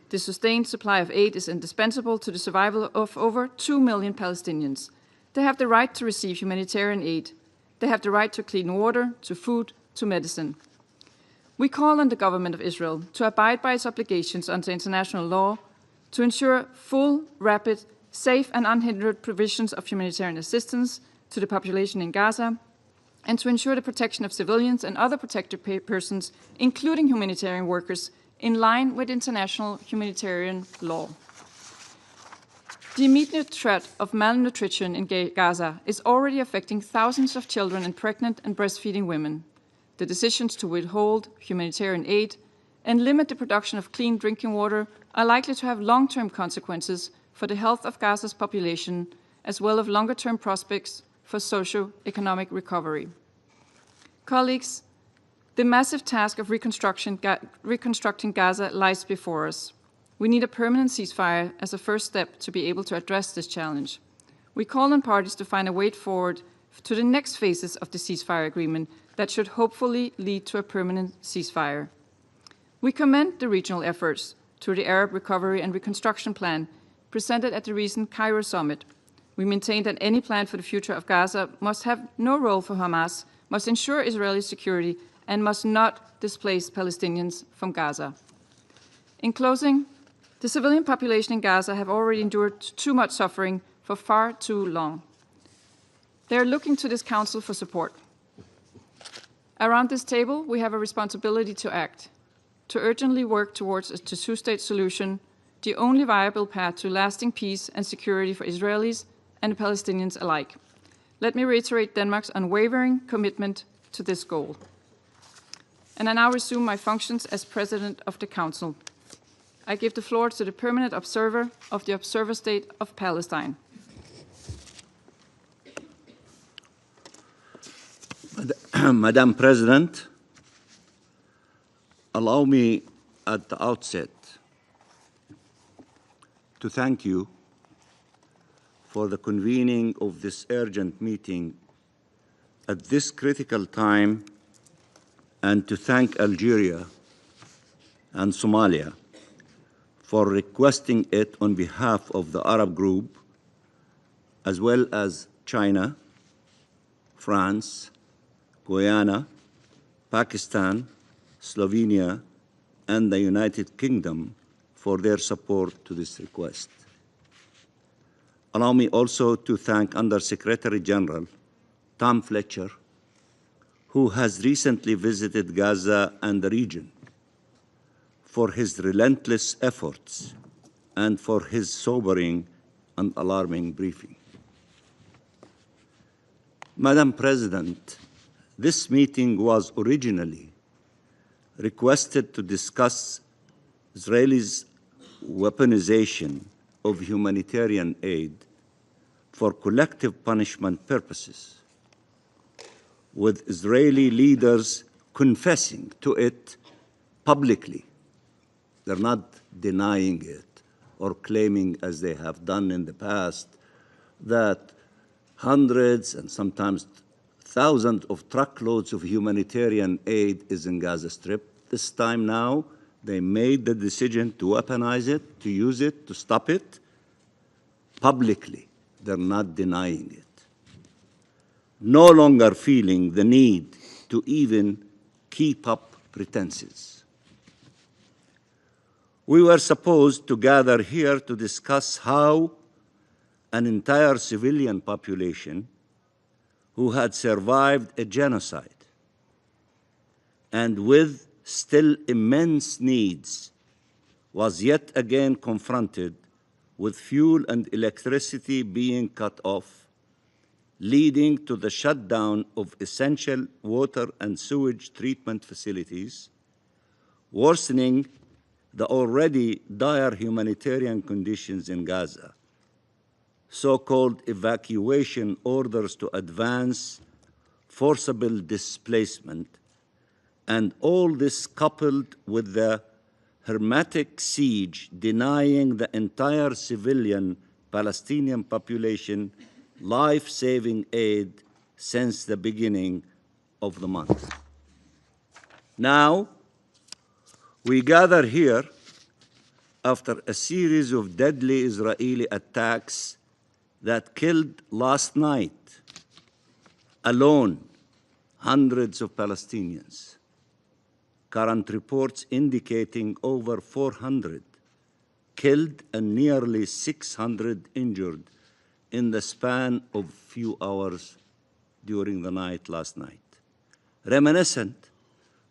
The sustained supply of aid is indispensable to the survival of over 2 million Palestinians. They have the right to receive humanitarian aid. They have the right to clean water, to food, to medicine. We call on the government of Israel to abide by its obligations under international law, to ensure full, rapid, safe and unhindered provisions of humanitarian assistance to the population in Gaza, and to ensure the protection of civilians and other protected persons, including humanitarian workers, in line with international humanitarian law. The immediate threat of malnutrition in Gaza is already affecting thousands of children and pregnant and breastfeeding women. The decisions to withhold humanitarian aid and limit the production of clean drinking water are likely to have long-term consequences for the health of Gaza's population, as well as longer-term prospects for socio-economic recovery. Colleagues, the massive task of reconstructing Gaza lies before us. We need a permanent ceasefire as a first step to be able to address this challenge. We call on parties to find a way forward to the next phases of the ceasefire agreement that should hopefully lead to a permanent ceasefire. We commend the regional efforts through the Arab Recovery and Reconstruction Plan presented at the recent Cairo summit. We maintain that any plan for the future of Gaza must have no role for Hamas, must ensure Israeli security, and must not displace Palestinians from Gaza. In closing, the civilian population in Gaza have already endured too much suffering for far too long. They are looking to this Council for support. Around this table, we have a responsibility to act, to urgently work towards a two-state solution, the only viable path to lasting peace and security for Israelis and Palestinians alike. Let me reiterate Denmark's unwavering commitment to this goal. And I now resume my functions as President of the Council. I give the floor to the permanent observer of the Observer State of Palestine. Madam President, allow me at the outset to thank you for the convening of this urgent meeting at this critical time, and to thank Algeria and Somalia for requesting it on behalf of the Arab group, as well as China, France, Guyana, Pakistan, Slovenia, and the United Kingdom for their support to this request. Allow me also to thank Under-Secretary General Tom Fletcher, who has recently visited Gaza and the region, for his relentless efforts and for his sobering and alarming briefing. Madam President, this meeting was originally requested to discuss Israel's weaponization of humanitarian aid for collective punishment purposes, with Israeli leaders confessing to it publicly. They're not denying it or claiming, as they have done in the past, that hundreds and sometimes thousands of truckloads of humanitarian aid is in Gaza Strip. This time now, they made the decision to weaponize it, to use it, to stop it publicly. They're not denying it. No longer feeling the need to even keep up pretenses. We were supposed to gather here to discuss how an entire civilian population who had survived a genocide and with still immense needs was yet again confronted with fuel and electricity being cut off, leading to the shutdown of essential water and sewage treatment facilities, worsening the already dire humanitarian conditions in Gaza, so-called evacuation orders to advance, forcible displacement, and all this coupled with the hermetic siege denying the entire civilian Palestinian population life-saving aid since the beginning of the month. Now, we gather here after a series of deadly Israeli attacks that killed last night alone hundreds of Palestinians. Current reports indicating over 400 killed and nearly 600 injured in the span of few hours during the night last night, reminiscent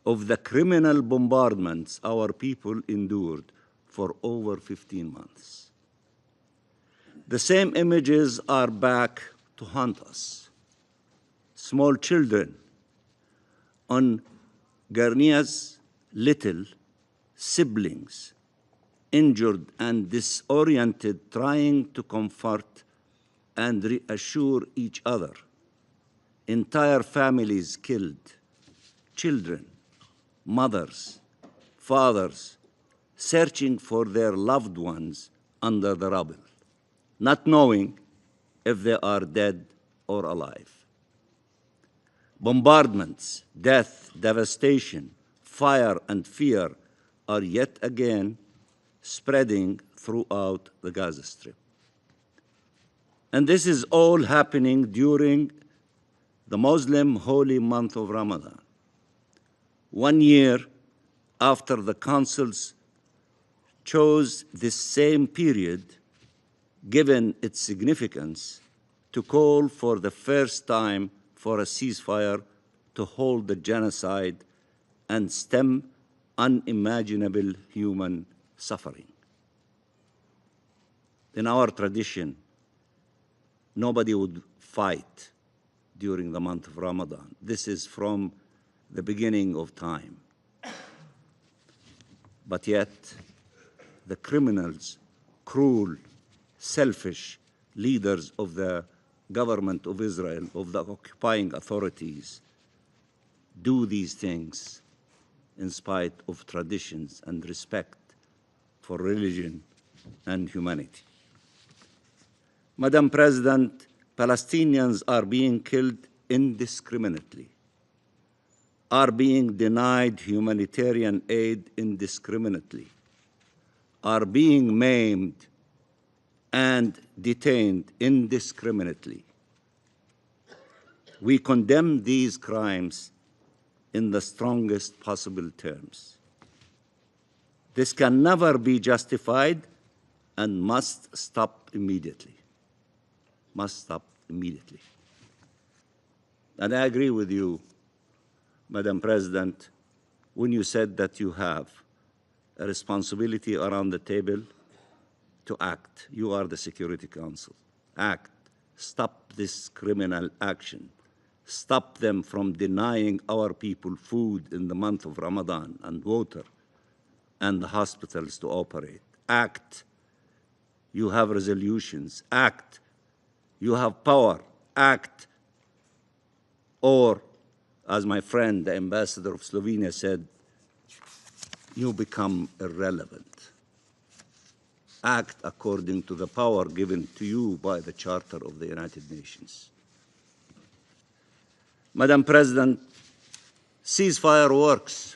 of the criminal bombardments our people endured for over 15 months. The same images are back to haunt us. Small children on Garnia's little siblings, injured and disoriented, trying to comfort and reassure each other. Entire families killed, children, mothers, fathers, searching for their loved ones under the rubble, not knowing if they are dead or alive. Bombardments, death, devastation, fire, and fear are yet again spreading throughout the Gaza Strip. And this is all happening during the Muslim holy month of Ramadan, 1 year after the councils chose this same period, given its significance, to call for the first time for a ceasefire to hold the genocide and stem unimaginable human suffering. In our tradition, nobody would fight during the month of Ramadan. This is from the beginning of time. But yet, the criminals, cruel, selfish leaders of the government of Israel, of the occupying authorities, do these things in spite of traditions and respect for religion and humanity. Madam President, Palestinians are being killed indiscriminately, are being denied humanitarian aid indiscriminately, are being maimed and detained indiscriminately. We condemn these crimes in the strongest possible terms. This can never be justified and must stop immediately. Must stop immediately. And I agree with you, Madam President, when you said that you have a responsibility around the table to act. You are the Security Council. Act. Stop this criminal action. Stop them from denying our people food in the month of Ramadan and water and the hospitals to operate. Act. You have resolutions. Act. You have power. Act. Or, as my friend, the ambassador of Slovenia said, you become irrelevant. Act according to the power given to you by the Charter of the United Nations. Madam President, ceasefire works.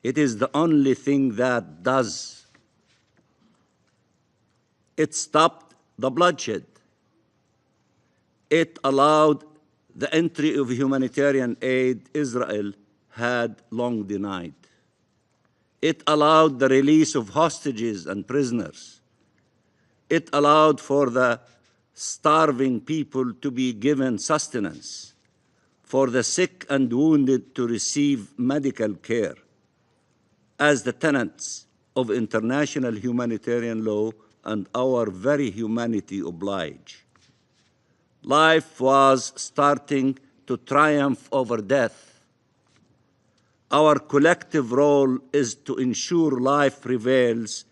It is the only thing that does. It stopped the bloodshed. It allowed the entry of humanitarian aid Israel had long denied. It allowed the release of hostages and prisoners. It allowed for the starving people to be given sustenance, for the sick and wounded to receive medical care, as the tenets of international humanitarian law and our very humanity oblige. Life was starting to triumph over death. Our collective role is to ensure life prevails,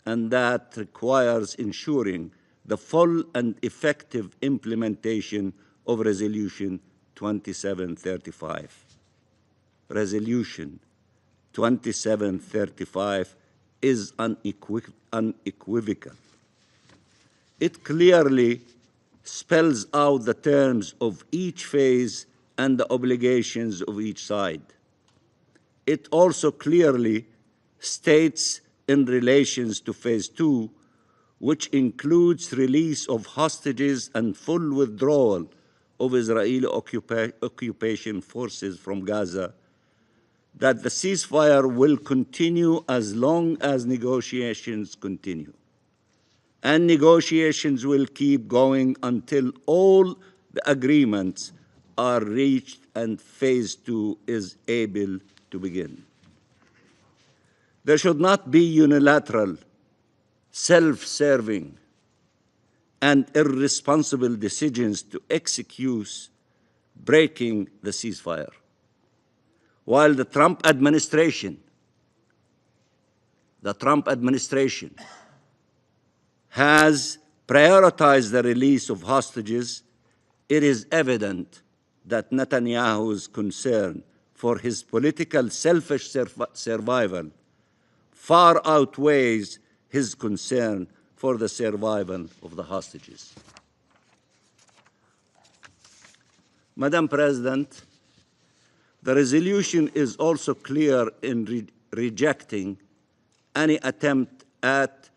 and that requires ensuring the full and effective implementation of Resolution 2735. Resolution 2735 is unequivocal. It clearly spells out the terms of each phase and the obligations of each side. It also clearly states in relations to phase 2, which includes release of hostages and full withdrawal of Israeli occupation forces from Gaza, that the ceasefire will continue as long as negotiations continue. And negotiations will keep going until all the agreements are reached and phase 2 is able to begin. There should not be unilateral, self-serving, and irresponsible decisions to execute breaking the ceasefire. While the Trump administration has prioritized the release of hostages, it is evident that Netanyahu's concern for his political selfish survival far outweighs his concern for the survival of the hostages. Madam President, the resolution is also clear in rejecting any attempt at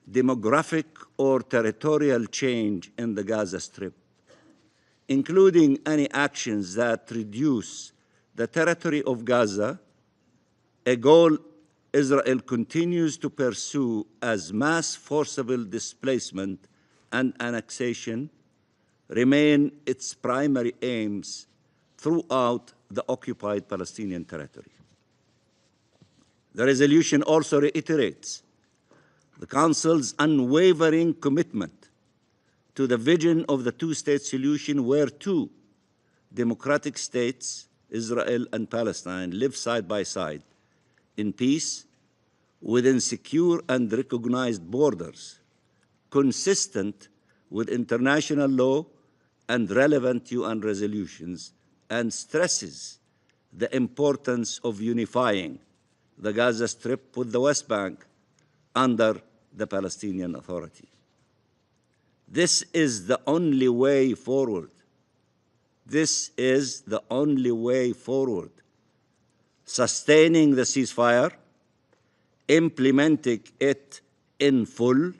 demographic or territorial change in the Gaza Strip, including any actions that reduce the territory of Gaza, a goal Israel continues to pursue as mass forcible displacement and annexation remain its primary aims throughout the occupied Palestinian territory. The resolution also reiterates the Council's unwavering commitment to the vision of the two-state solution where two democratic states, Israel and Palestine, live side by side in peace within secure and recognized borders, consistent with international law and relevant UN resolutions, and stresses the importance of unifying the Gaza Strip with the West Bank under the Palestinian Authority. This is the only way forward. This is the only way forward. Sustaining the ceasefire, implementing it in full,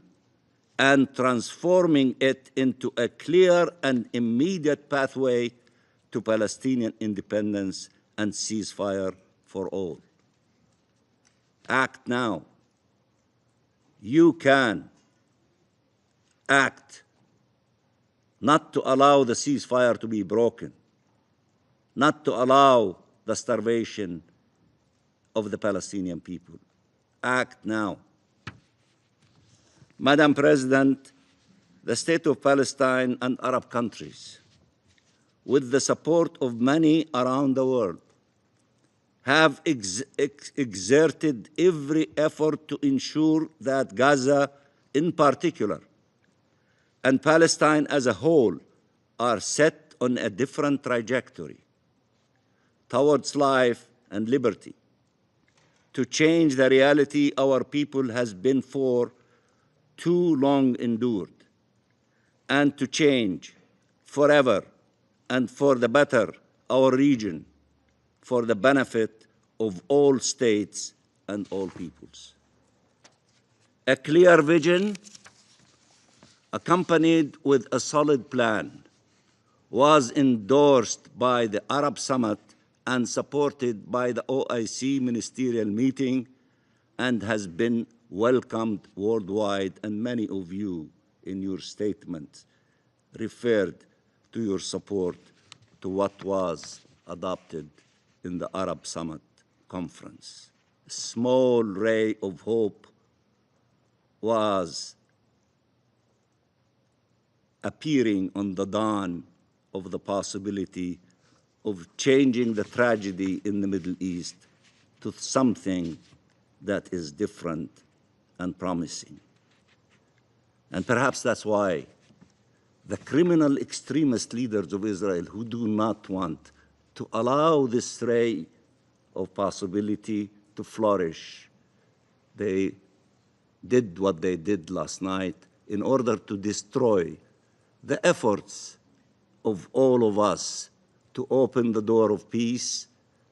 and transforming it into a clear and immediate pathway to Palestinian independence and ceasefire for all. Act now. You can act not to allow the ceasefire to be broken, not to allow the starvation of the Palestinian people. Act now. Madam President, the State of Palestine and Arab countries, with the support of many around the world, have exerted every effort to ensure that Gaza, in particular, and Palestine as a whole are set on a different trajectory towards life and liberty, to change the reality our people has been for too long endured, and to change forever and for the better our region, for the benefit of all states and all peoples. A clear vision accompanied with a solid plan was endorsed by the Arab Summit and supported by the OIC ministerial meeting and has been welcomed worldwide, and many of you in your statements referred to your support to what was adopted in the Arab Summit conference. A small ray of hope was appearing on the dawn of the possibility of changing the tragedy in the Middle East to something that is different and promising. And perhaps that's why the criminal extremist leaders of Israel, who do not want to allow this ray of possibility to flourish, they did what they did last night in order to destroy the efforts of all of us to open the door of peace.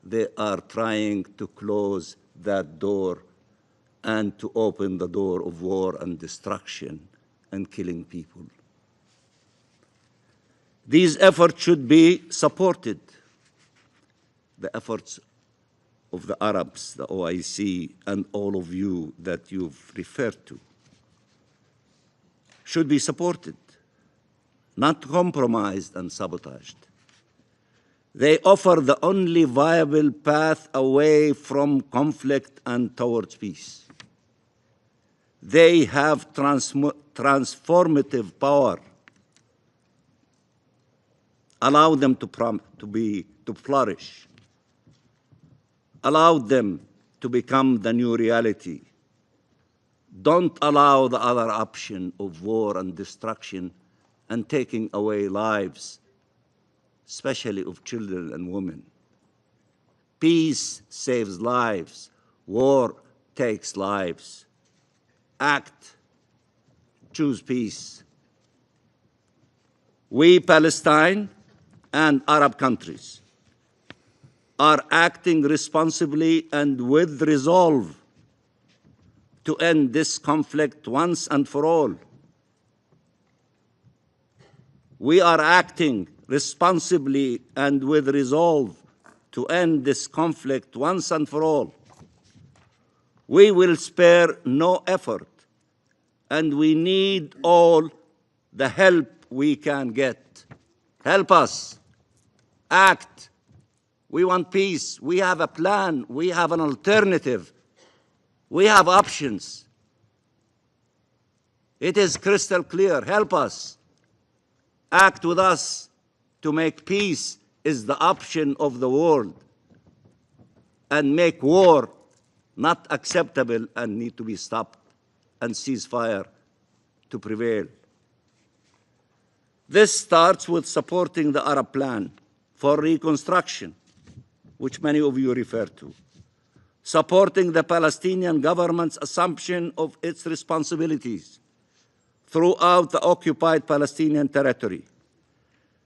They are trying to close that door and to open the door of war and destruction and killing people. These efforts should be supported. The efforts of the Arabs, the OIC, and all of you that you've referred to should be supported, not compromised and sabotaged. They offer the only viable path away from conflict and towards peace. They have transformative power. Allow them to flourish. Allow them to become the new reality. Don't allow the other option of war and destruction and taking away lives, especially of children and women. Peace saves lives. War takes lives. Act. Choose peace. We, Palestine and Arab countries, are acting responsibly and with resolve to end this conflict once and for all. We are acting responsibly and with resolve to end this conflict once and for all. We will spare no effort, and we need all the help we can get. Help us. Act. We want peace. We have a plan. We have an alternative. We have options. It is crystal clear. Help us. Act with us to make peace is the option of the world, and make war not acceptable and need to be stopped, and ceasefire to prevail. This starts with supporting the Arab plan for reconstruction, which many of you refer to, supporting the Palestinian government's assumption of its responsibilities throughout the occupied Palestinian territory,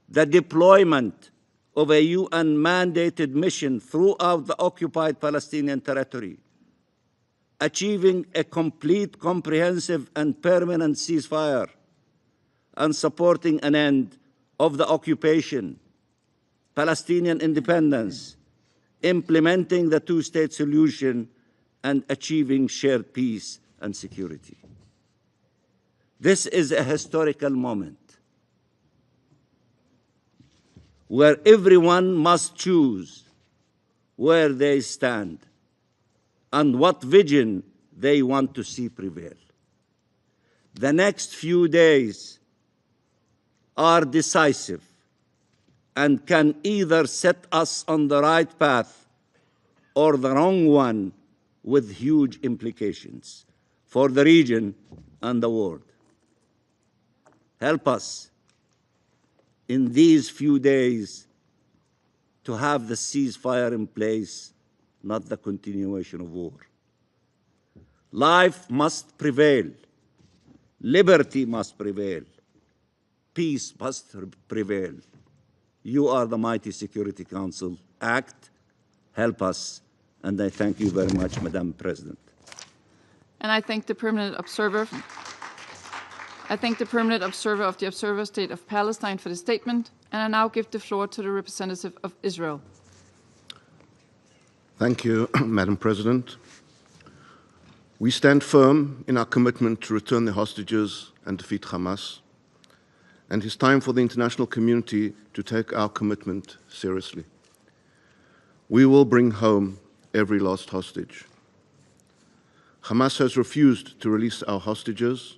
the deployment of a UN-mandated mission throughout the occupied Palestinian territory, achieving a complete, comprehensive, and permanent ceasefire, and supporting an end of the occupation, Palestinian independence, implementing the two-state solution, and achieving shared peace and security. This is a historical moment where everyone must choose where they stand and what vision they want to see prevail. The next few days are decisive and can either set us on the right path or the wrong one, with huge implications for the region and the world. help us in these few days to have the ceasefire in place, not the continuation of war. Life must prevail. Liberty must prevail. Peace must prevail. You are the mighty Security Council. Act, help us, and I thank you very much, Madam President. And I thank the permanent observer. I thank the permanent observer of the Observer State of Palestine for the statement, and I now give the floor to the representative of Israel. Thank you, Madam President. We stand firm in our commitment to return the hostages and defeat Hamas, and it's time for the international community to take our commitment seriously. We will bring home every last hostage. Hamas has refused to release our hostages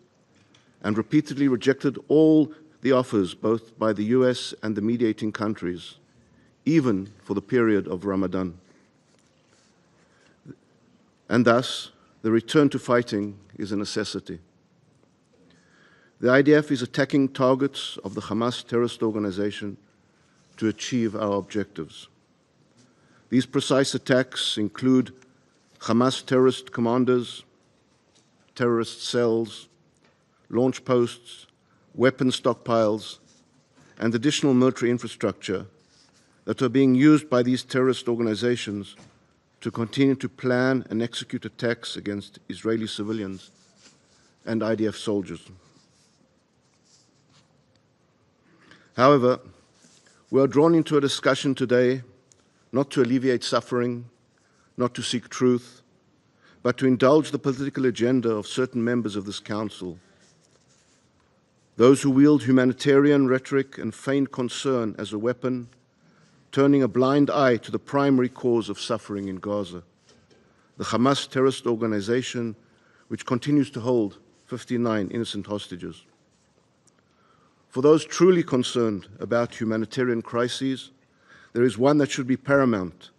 and repeatedly rejected all the offers, both by the US and the mediating countries, even for the period of Ramadan. And thus, the return to fighting is a necessity. The IDF is attacking targets of the Hamas terrorist organization to achieve our objectives. These precise attacks include Hamas terrorist commanders, terrorist cells, launch posts, weapon stockpiles, and additional military infrastructure that are being used by these terrorist organizations to continue to plan and execute attacks against Israeli civilians and IDF soldiers. However, we are drawn into a discussion today not to alleviate suffering, not to seek truth, but to indulge the political agenda of certain members of this Council. Those who wield humanitarian rhetoric and feigned concern as a weapon, turning a blind eye to the primary cause of suffering in Gaza, the Hamas terrorist organization, which continues to hold 59 innocent hostages. For those truly concerned about humanitarian crises, there is one that should be paramount: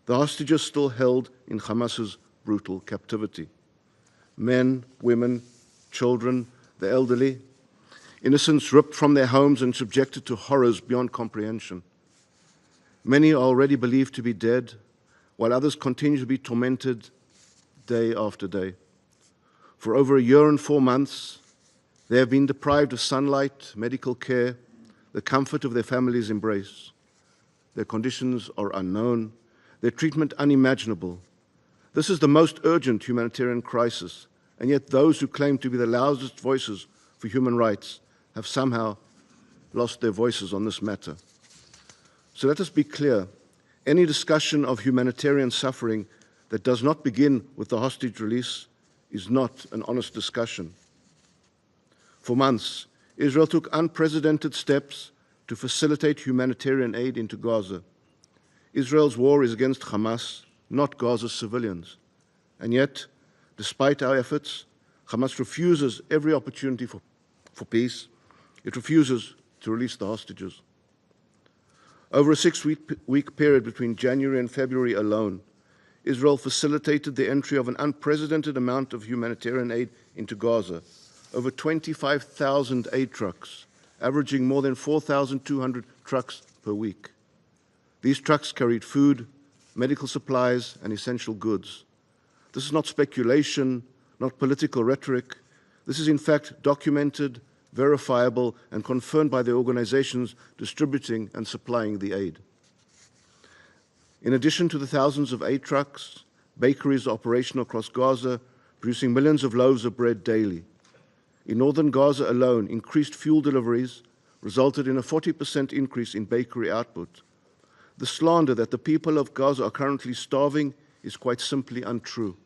the hostages still held in Hamas's brutal captivity. Men, women, children, the elderly, innocents ripped from their homes and subjected to horrors beyond comprehension. Many are already believed to be dead, while others continue to be tormented day after day. For over a year and 4 months, they have been deprived of sunlight, medical care, the comfort of their family's embrace. Their conditions are unknown, their treatment unimaginable. This is the most urgent humanitarian crisis, and yet those who claim to be the loudest voices for human rights have somehow lost their voices on this matter. So let us be clear: any discussion of humanitarian suffering that does not begin with the hostage release is not an honest discussion. For months, Israel took unprecedented steps to facilitate humanitarian aid into Gaza. Israel's war is against Hamas, not Gaza's civilians. And yet, despite our efforts, Hamas refuses every opportunity for peace. It refuses to release the hostages. Over a 6-week period between January and February alone, Israel facilitated the entry of an unprecedented amount of humanitarian aid into Gaza, over 25,000 aid trucks, averaging more than 4,200 trucks per week. These trucks carried food, medical supplies, and essential goods. This is not speculation, not political rhetoric. This is in fact documented, verifiable, and confirmed by the organizations distributing and supplying the aid. In addition to the thousands of aid trucks, bakeries are operational across Gaza, producing millions of loaves of bread daily. In northern Gaza alone, increased fuel deliveries resulted in a 40% increase in bakery output. The slander that the people of Gaza are currently starving is quite simply untrue.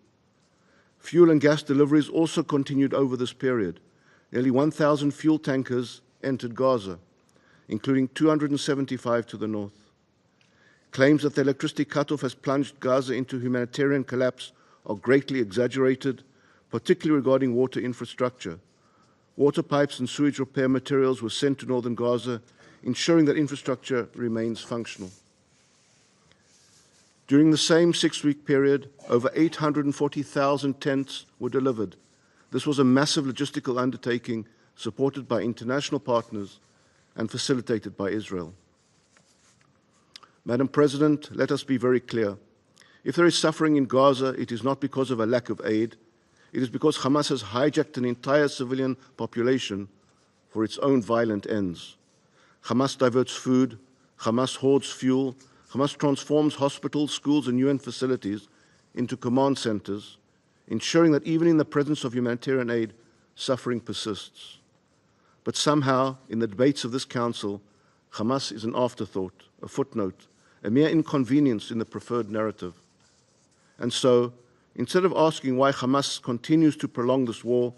Fuel and gas deliveries also continued over this period. Nearly 1,000 fuel tankers entered Gaza, including 275 to the north. Claims that the electricity cutoff has plunged Gaza into humanitarian collapse are greatly exaggerated, particularly regarding water infrastructure. Water pipes and sewage repair materials were sent to northern Gaza, ensuring that infrastructure remains functional. During the same 6-week period, over 840,000 tents were delivered. This was a massive logistical undertaking supported by international partners and facilitated by Israel. Madam President, let us be very clear. If there is suffering in Gaza, it is not because of a lack of aid. It is because Hamas has hijacked an entire civilian population for its own violent ends. Hamas diverts food, Hamas hoards fuel, Hamas transforms hospitals, schools, and UN facilities into command centers, ensuring that even in the presence of humanitarian aid, suffering persists. But somehow, in the debates of this Council, Hamas is an afterthought, a footnote, a mere inconvenience in the preferred narrative. And so, instead of asking why Hamas continues to prolong this war,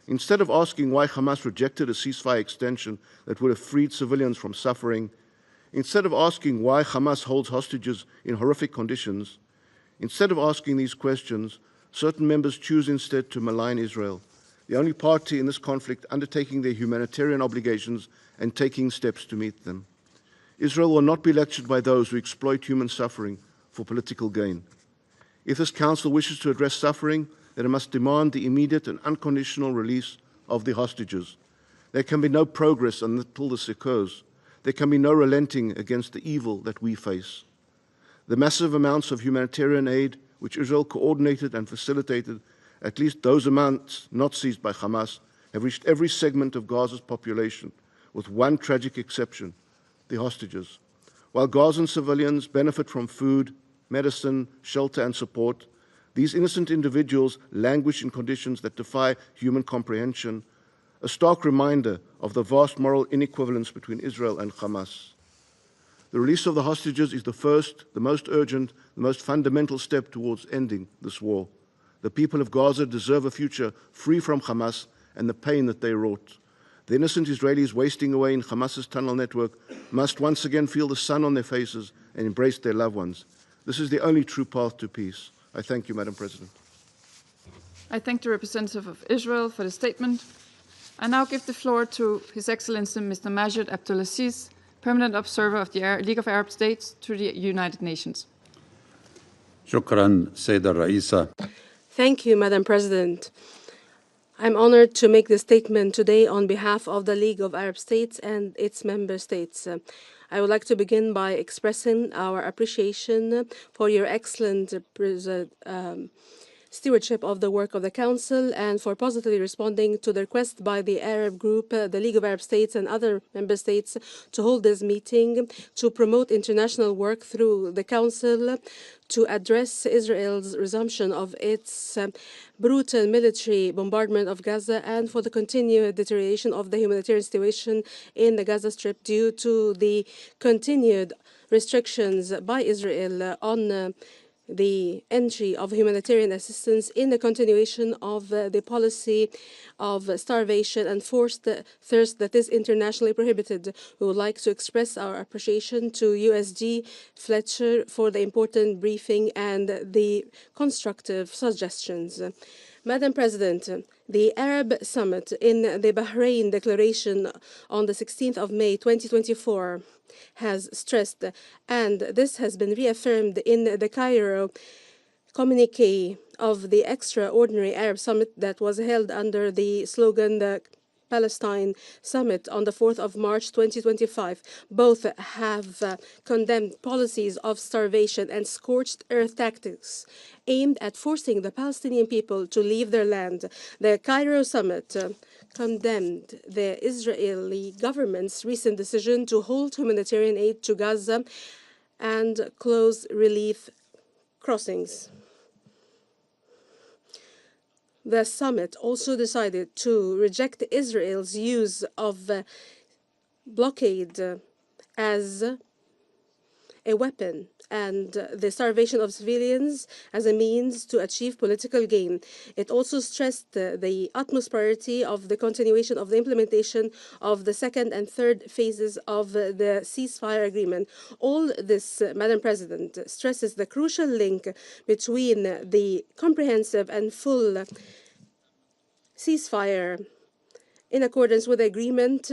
instead of asking why Hamas rejected a ceasefire extension that would have freed civilians from suffering, instead of asking why Hamas holds hostages in horrific conditions, instead of asking these questions, certain members choose instead to malign Israel, the only party in this conflict undertaking their humanitarian obligations and taking steps to meet them. Israel will not be lectured by those who exploit human suffering for political gain. If this Council wishes to address suffering, then it must demand the immediate and unconditional release of the hostages. There can be no progress until this occurs. There can be no relenting against the evil that we face. The massive amounts of humanitarian aid which Israel coordinated and facilitated, at least those amounts not seized by Hamas, have reached every segment of Gaza's population, with one tragic exception: the hostages. While Gazan civilians benefit from food, medicine, shelter, and support, these innocent individuals languish in conditions that defy human comprehension, a stark reminder of the vast moral inequivalence between Israel and Hamas. The release of the hostages is the first, the most urgent, the most fundamental step towards ending this war. The people of Gaza deserve a future free from Hamas and the pain that they wrought. The innocent Israelis wasting away in Hamas's tunnel network must once again feel the sun on their faces and embrace their loved ones. This is the only true path to peace. I thank you, Madam President. I thank the representative of Israel for the statement. I now give the floor to His Excellency Mr. Majid Abdulaziz, Permanent Observer of the League of Arab States to the United Nations. شكرا سيدة الرئيسة. Thank you, Madam President. I'm honored to make this statement today on behalf of the League of Arab States and its member states. I would like to begin by expressing our appreciation for your excellent stewardship of the work of the Council and for positively responding to the request by the Arab Group, the League of Arab States and other member states to hold this meeting to promote international work through the Council to address Israel's resumption of its brutal military bombardment of Gaza and for the continued deterioration of the humanitarian situation in the Gaza Strip due to the continued restrictions by Israel on the entry of humanitarian assistance in the continuation of the policy of starvation and forced thirst that is internationally prohibited. We would like to express our appreciation to USG Fletcher for the important briefing and the constructive suggestions. Madam President, the Arab Summit in the Bahrain Declaration on the 16th of May 2024 has stressed, and this has been reaffirmed in the Cairo communique of the extraordinary Arab Summit that was held under the slogan the Palestine Summit on the 4th of March 2025. Both have condemned policies of starvation and scorched earth tactics aimed at forcing the Palestinian people to leave their land. The Cairo Summit condemned the Israeli government's recent decision to hold humanitarian aid to Gaza and close relief crossings. The summit also decided to reject Israel's use of blockade as a weapon and the starvation of civilians as a means to achieve political gain. It also stressed the utmost priority of the continuation of the implementation of the second and third phases of the ceasefire agreement. All this, Madam President, stresses the crucial link between the comprehensive and full ceasefire in accordance with the agreement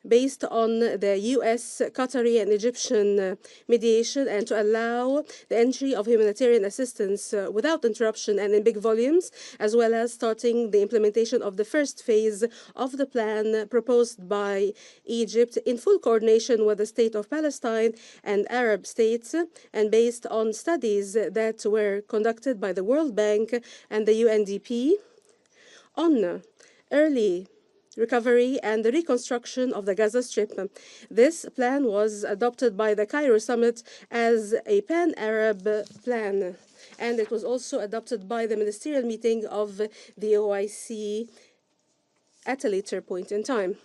based on the US, Qatari, and Egyptian mediation, and to allow the entry of humanitarian assistance without interruption and in big volumes, as well as starting the implementation of the first phase of the plan proposed by Egypt in full coordination with the State of Palestine and Arab states, and based on studies that were conducted by the World Bank and the UNDP on early recovery and the reconstruction of the Gaza Strip. This plan was adopted by the Cairo Summit as a pan-Arab plan, and it was also adopted by the ministerial meeting of the OIC at a later point in time.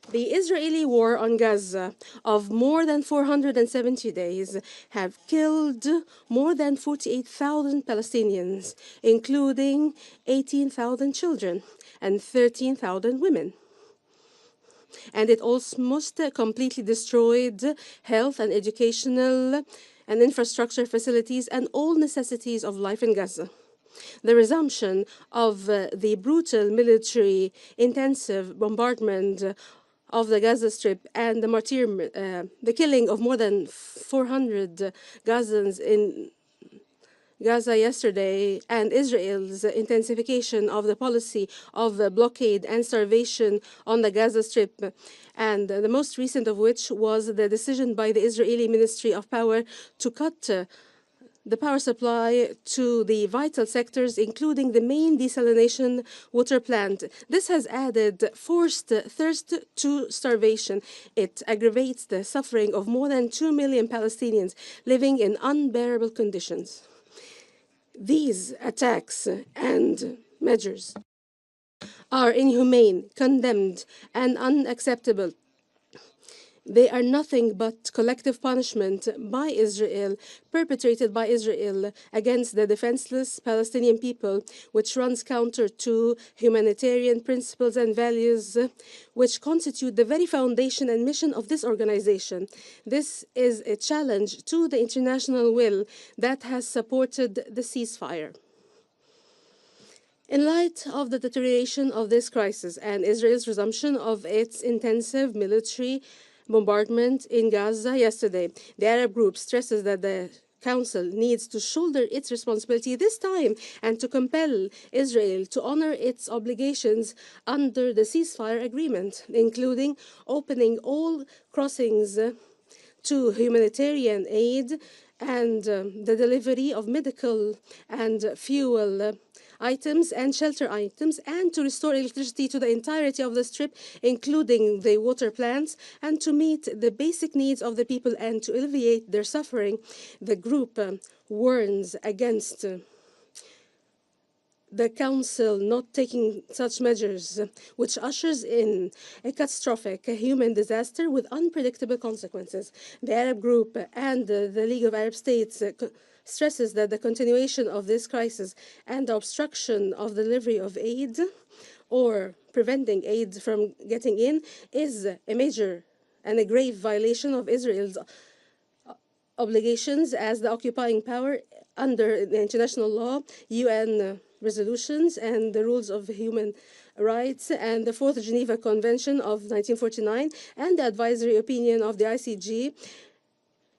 The Israeli war on Gaza of more than 470 days have killed more than 48,000 Palestinians, including 18,000 children and 13,000 women. And it almost completely destroyed health and educational and infrastructure facilities and all necessities of life in Gaza. The resumption of the brutal military intensive bombardment of the Gaza Strip and the killing of more than 400 Gazans in Gaza yesterday, and Israel's intensification of the policy of blockade and starvation on the Gaza Strip, and the most recent of which was the decision by the Israeli Ministry of Power to cut the power supply to the vital sectors, including the main desalination water plant. This has added forced thirst to starvation. It aggravates the suffering of more than 2 million Palestinians living in unbearable conditions. These attacks and measures are inhumane, condemned, and unacceptable. They are nothing but collective punishment by Israel, perpetrated by Israel against the defenseless Palestinian people, which runs counter to humanitarian principles and values, which constitute the very foundation and mission of this organization. This is a challenge to the international will that has supported the ceasefire. In light of the deterioration of this crisis and Israel's resumption of its intensive military bombardment in Gaza yesterday, the Arab group stresses that the Council needs to shoulder its responsibility this time and to compel Israel to honor its obligations under the ceasefire agreement, including opening all crossings to humanitarian aid and the delivery of medical and fuel items and shelter items, and to restore electricity to the entirety of the Strip, including the water plants, and to meet the basic needs of the people and to alleviate their suffering. The group warns against the Council not taking such measures, which ushers in a catastrophic human disaster with unpredictable consequences. The Arab group and the League of Arab States stresses that the continuation of this crisis and the obstruction of the delivery of aid or preventing aid from getting in is a major and a grave violation of Israel's obligations as the occupying power under the international law, UN resolutions, and the rules of human rights, and the Fourth Geneva Convention of 1949, and the advisory opinion of the ICG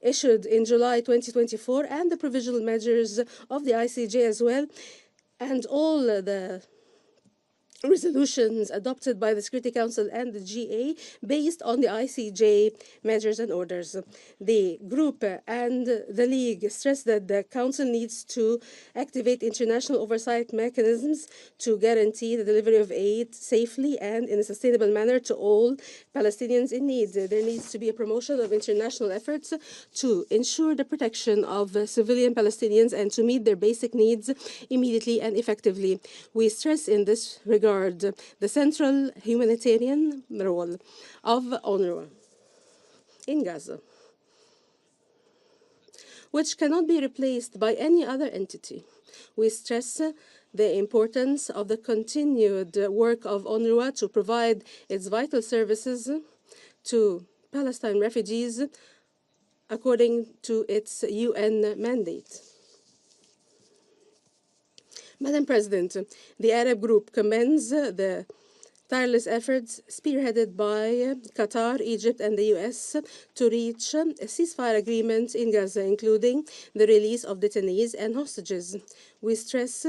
issued in July 2024, and the provisional measures of the ICJ as well, and all the resolutions adopted by the Security Council and the GA based on the ICJ measures and orders. The group and the League stress that the Council needs to activate international oversight mechanisms to guarantee the delivery of aid safely and in a sustainable manner to all Palestinians in need. There needs to be a promotion of international efforts to ensure the protection of civilian Palestinians and to meet their basic needs immediately and effectively. We stress in this regard the central humanitarian role of UNRWA in Gaza, which cannot be replaced by any other entity. We stress the importance of the continued work of UNRWA to provide its vital services to Palestine refugees according to its UN mandate. Madam President, the Arab Group commends the tireless efforts spearheaded by Qatar, Egypt, and the US to reach a ceasefire agreement in Gaza, including the release of detainees and hostages. We stress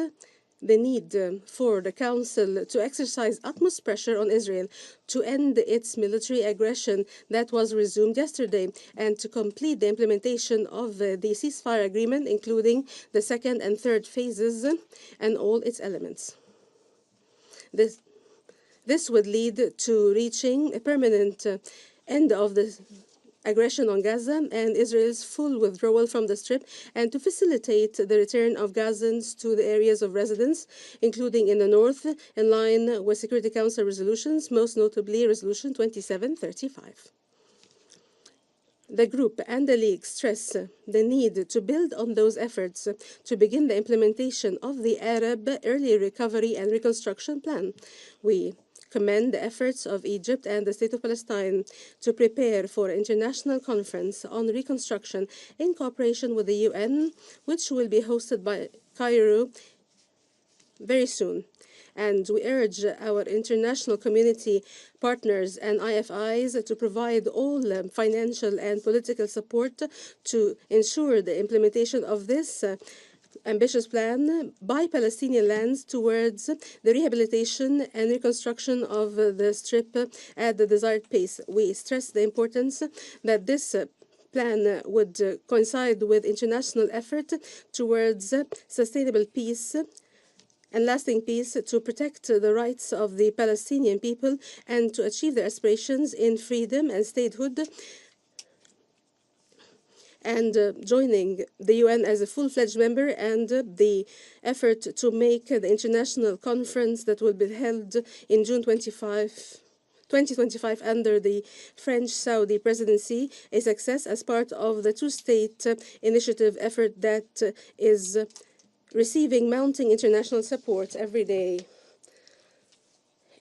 the need for the Council to exercise utmost pressure on Israel to end its military aggression that was resumed yesterday and to complete the implementation of the ceasefire agreement, including the second and third phases and all its elements. This would lead to reaching a permanent end of the aggression on Gaza and Israel's full withdrawal from the Strip, and to facilitate the return of Gazans to the areas of residence, including in the north, in line with Security Council resolutions, most notably Resolution 2735. The group and the League stress the need to build on those efforts to begin the implementation of the Arab Early Recovery and Reconstruction Plan. We commend the efforts of Egypt and the State of Palestine to prepare for an international conference on reconstruction in cooperation with the UN, which will be hosted by Cairo very soon. And we urge our international community partners and IFIs to provide all financial and political support to ensure the implementation of this ambitious plan by Palestinian lands towards the rehabilitation and reconstruction of the Strip at the desired pace. We stress the importance that this plan would coincide with international effort towards sustainable peace and lasting peace, to protect the rights of the Palestinian people and to achieve their aspirations in freedom and statehood, and joining the UN as a full-fledged member, and the effort to make the international conference that will be held in June 2025 under the French-Saudi presidency a success as part of the two-state initiative effort that is receiving mounting international support every day.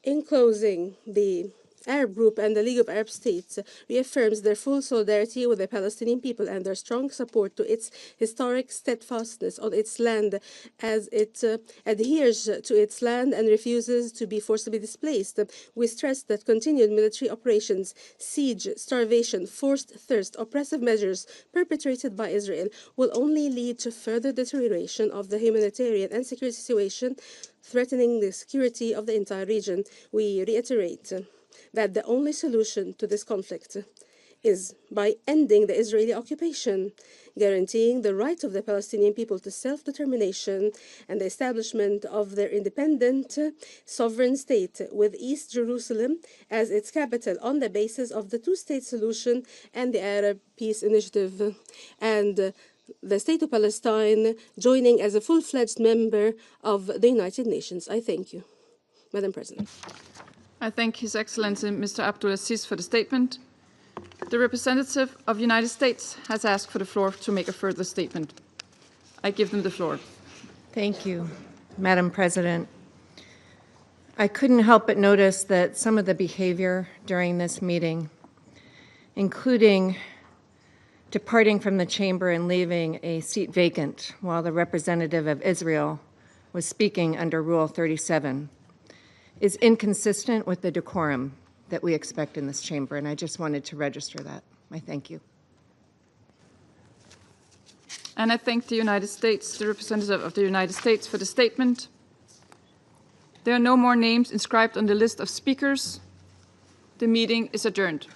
In closing, the Arab Group and the League of Arab States reaffirms their full solidarity with the Palestinian people and their strong support to its historic steadfastness on its land as it adheres to its land and refuses to be forcibly displaced. We stress that continued military operations, siege, starvation, forced thirst, oppressive measures perpetrated by Israel will only lead to further deterioration of the humanitarian and security situation, threatening the security of the entire region. We reiterate that the only solution to this conflict is by ending the Israeli occupation, guaranteeing the right of the Palestinian people to self-determination and the establishment of their independent, sovereign state with East Jerusalem as its capital on the basis of the two-state solution and the Arab Peace Initiative, and the State of Palestine joining as a full-fledged member of the United Nations. I thank you, Madam President. I thank His Excellency Mr. Abdulaziz for the statement. The representative of the United States has asked for the floor to make a further statement. I give them the floor. Thank you, Madam President. I couldn't help but notice that some of the behavior during this meeting, including departing from the chamber and leaving a seat vacant while the representative of Israel was speaking under Rule 37, is inconsistent with the decorum that we expect in this chamber, and I just wanted to register that. I thank you. And I thank the United States, the representative of the United States, for the statement. There are no more names inscribed on the list of speakers. The meeting is adjourned.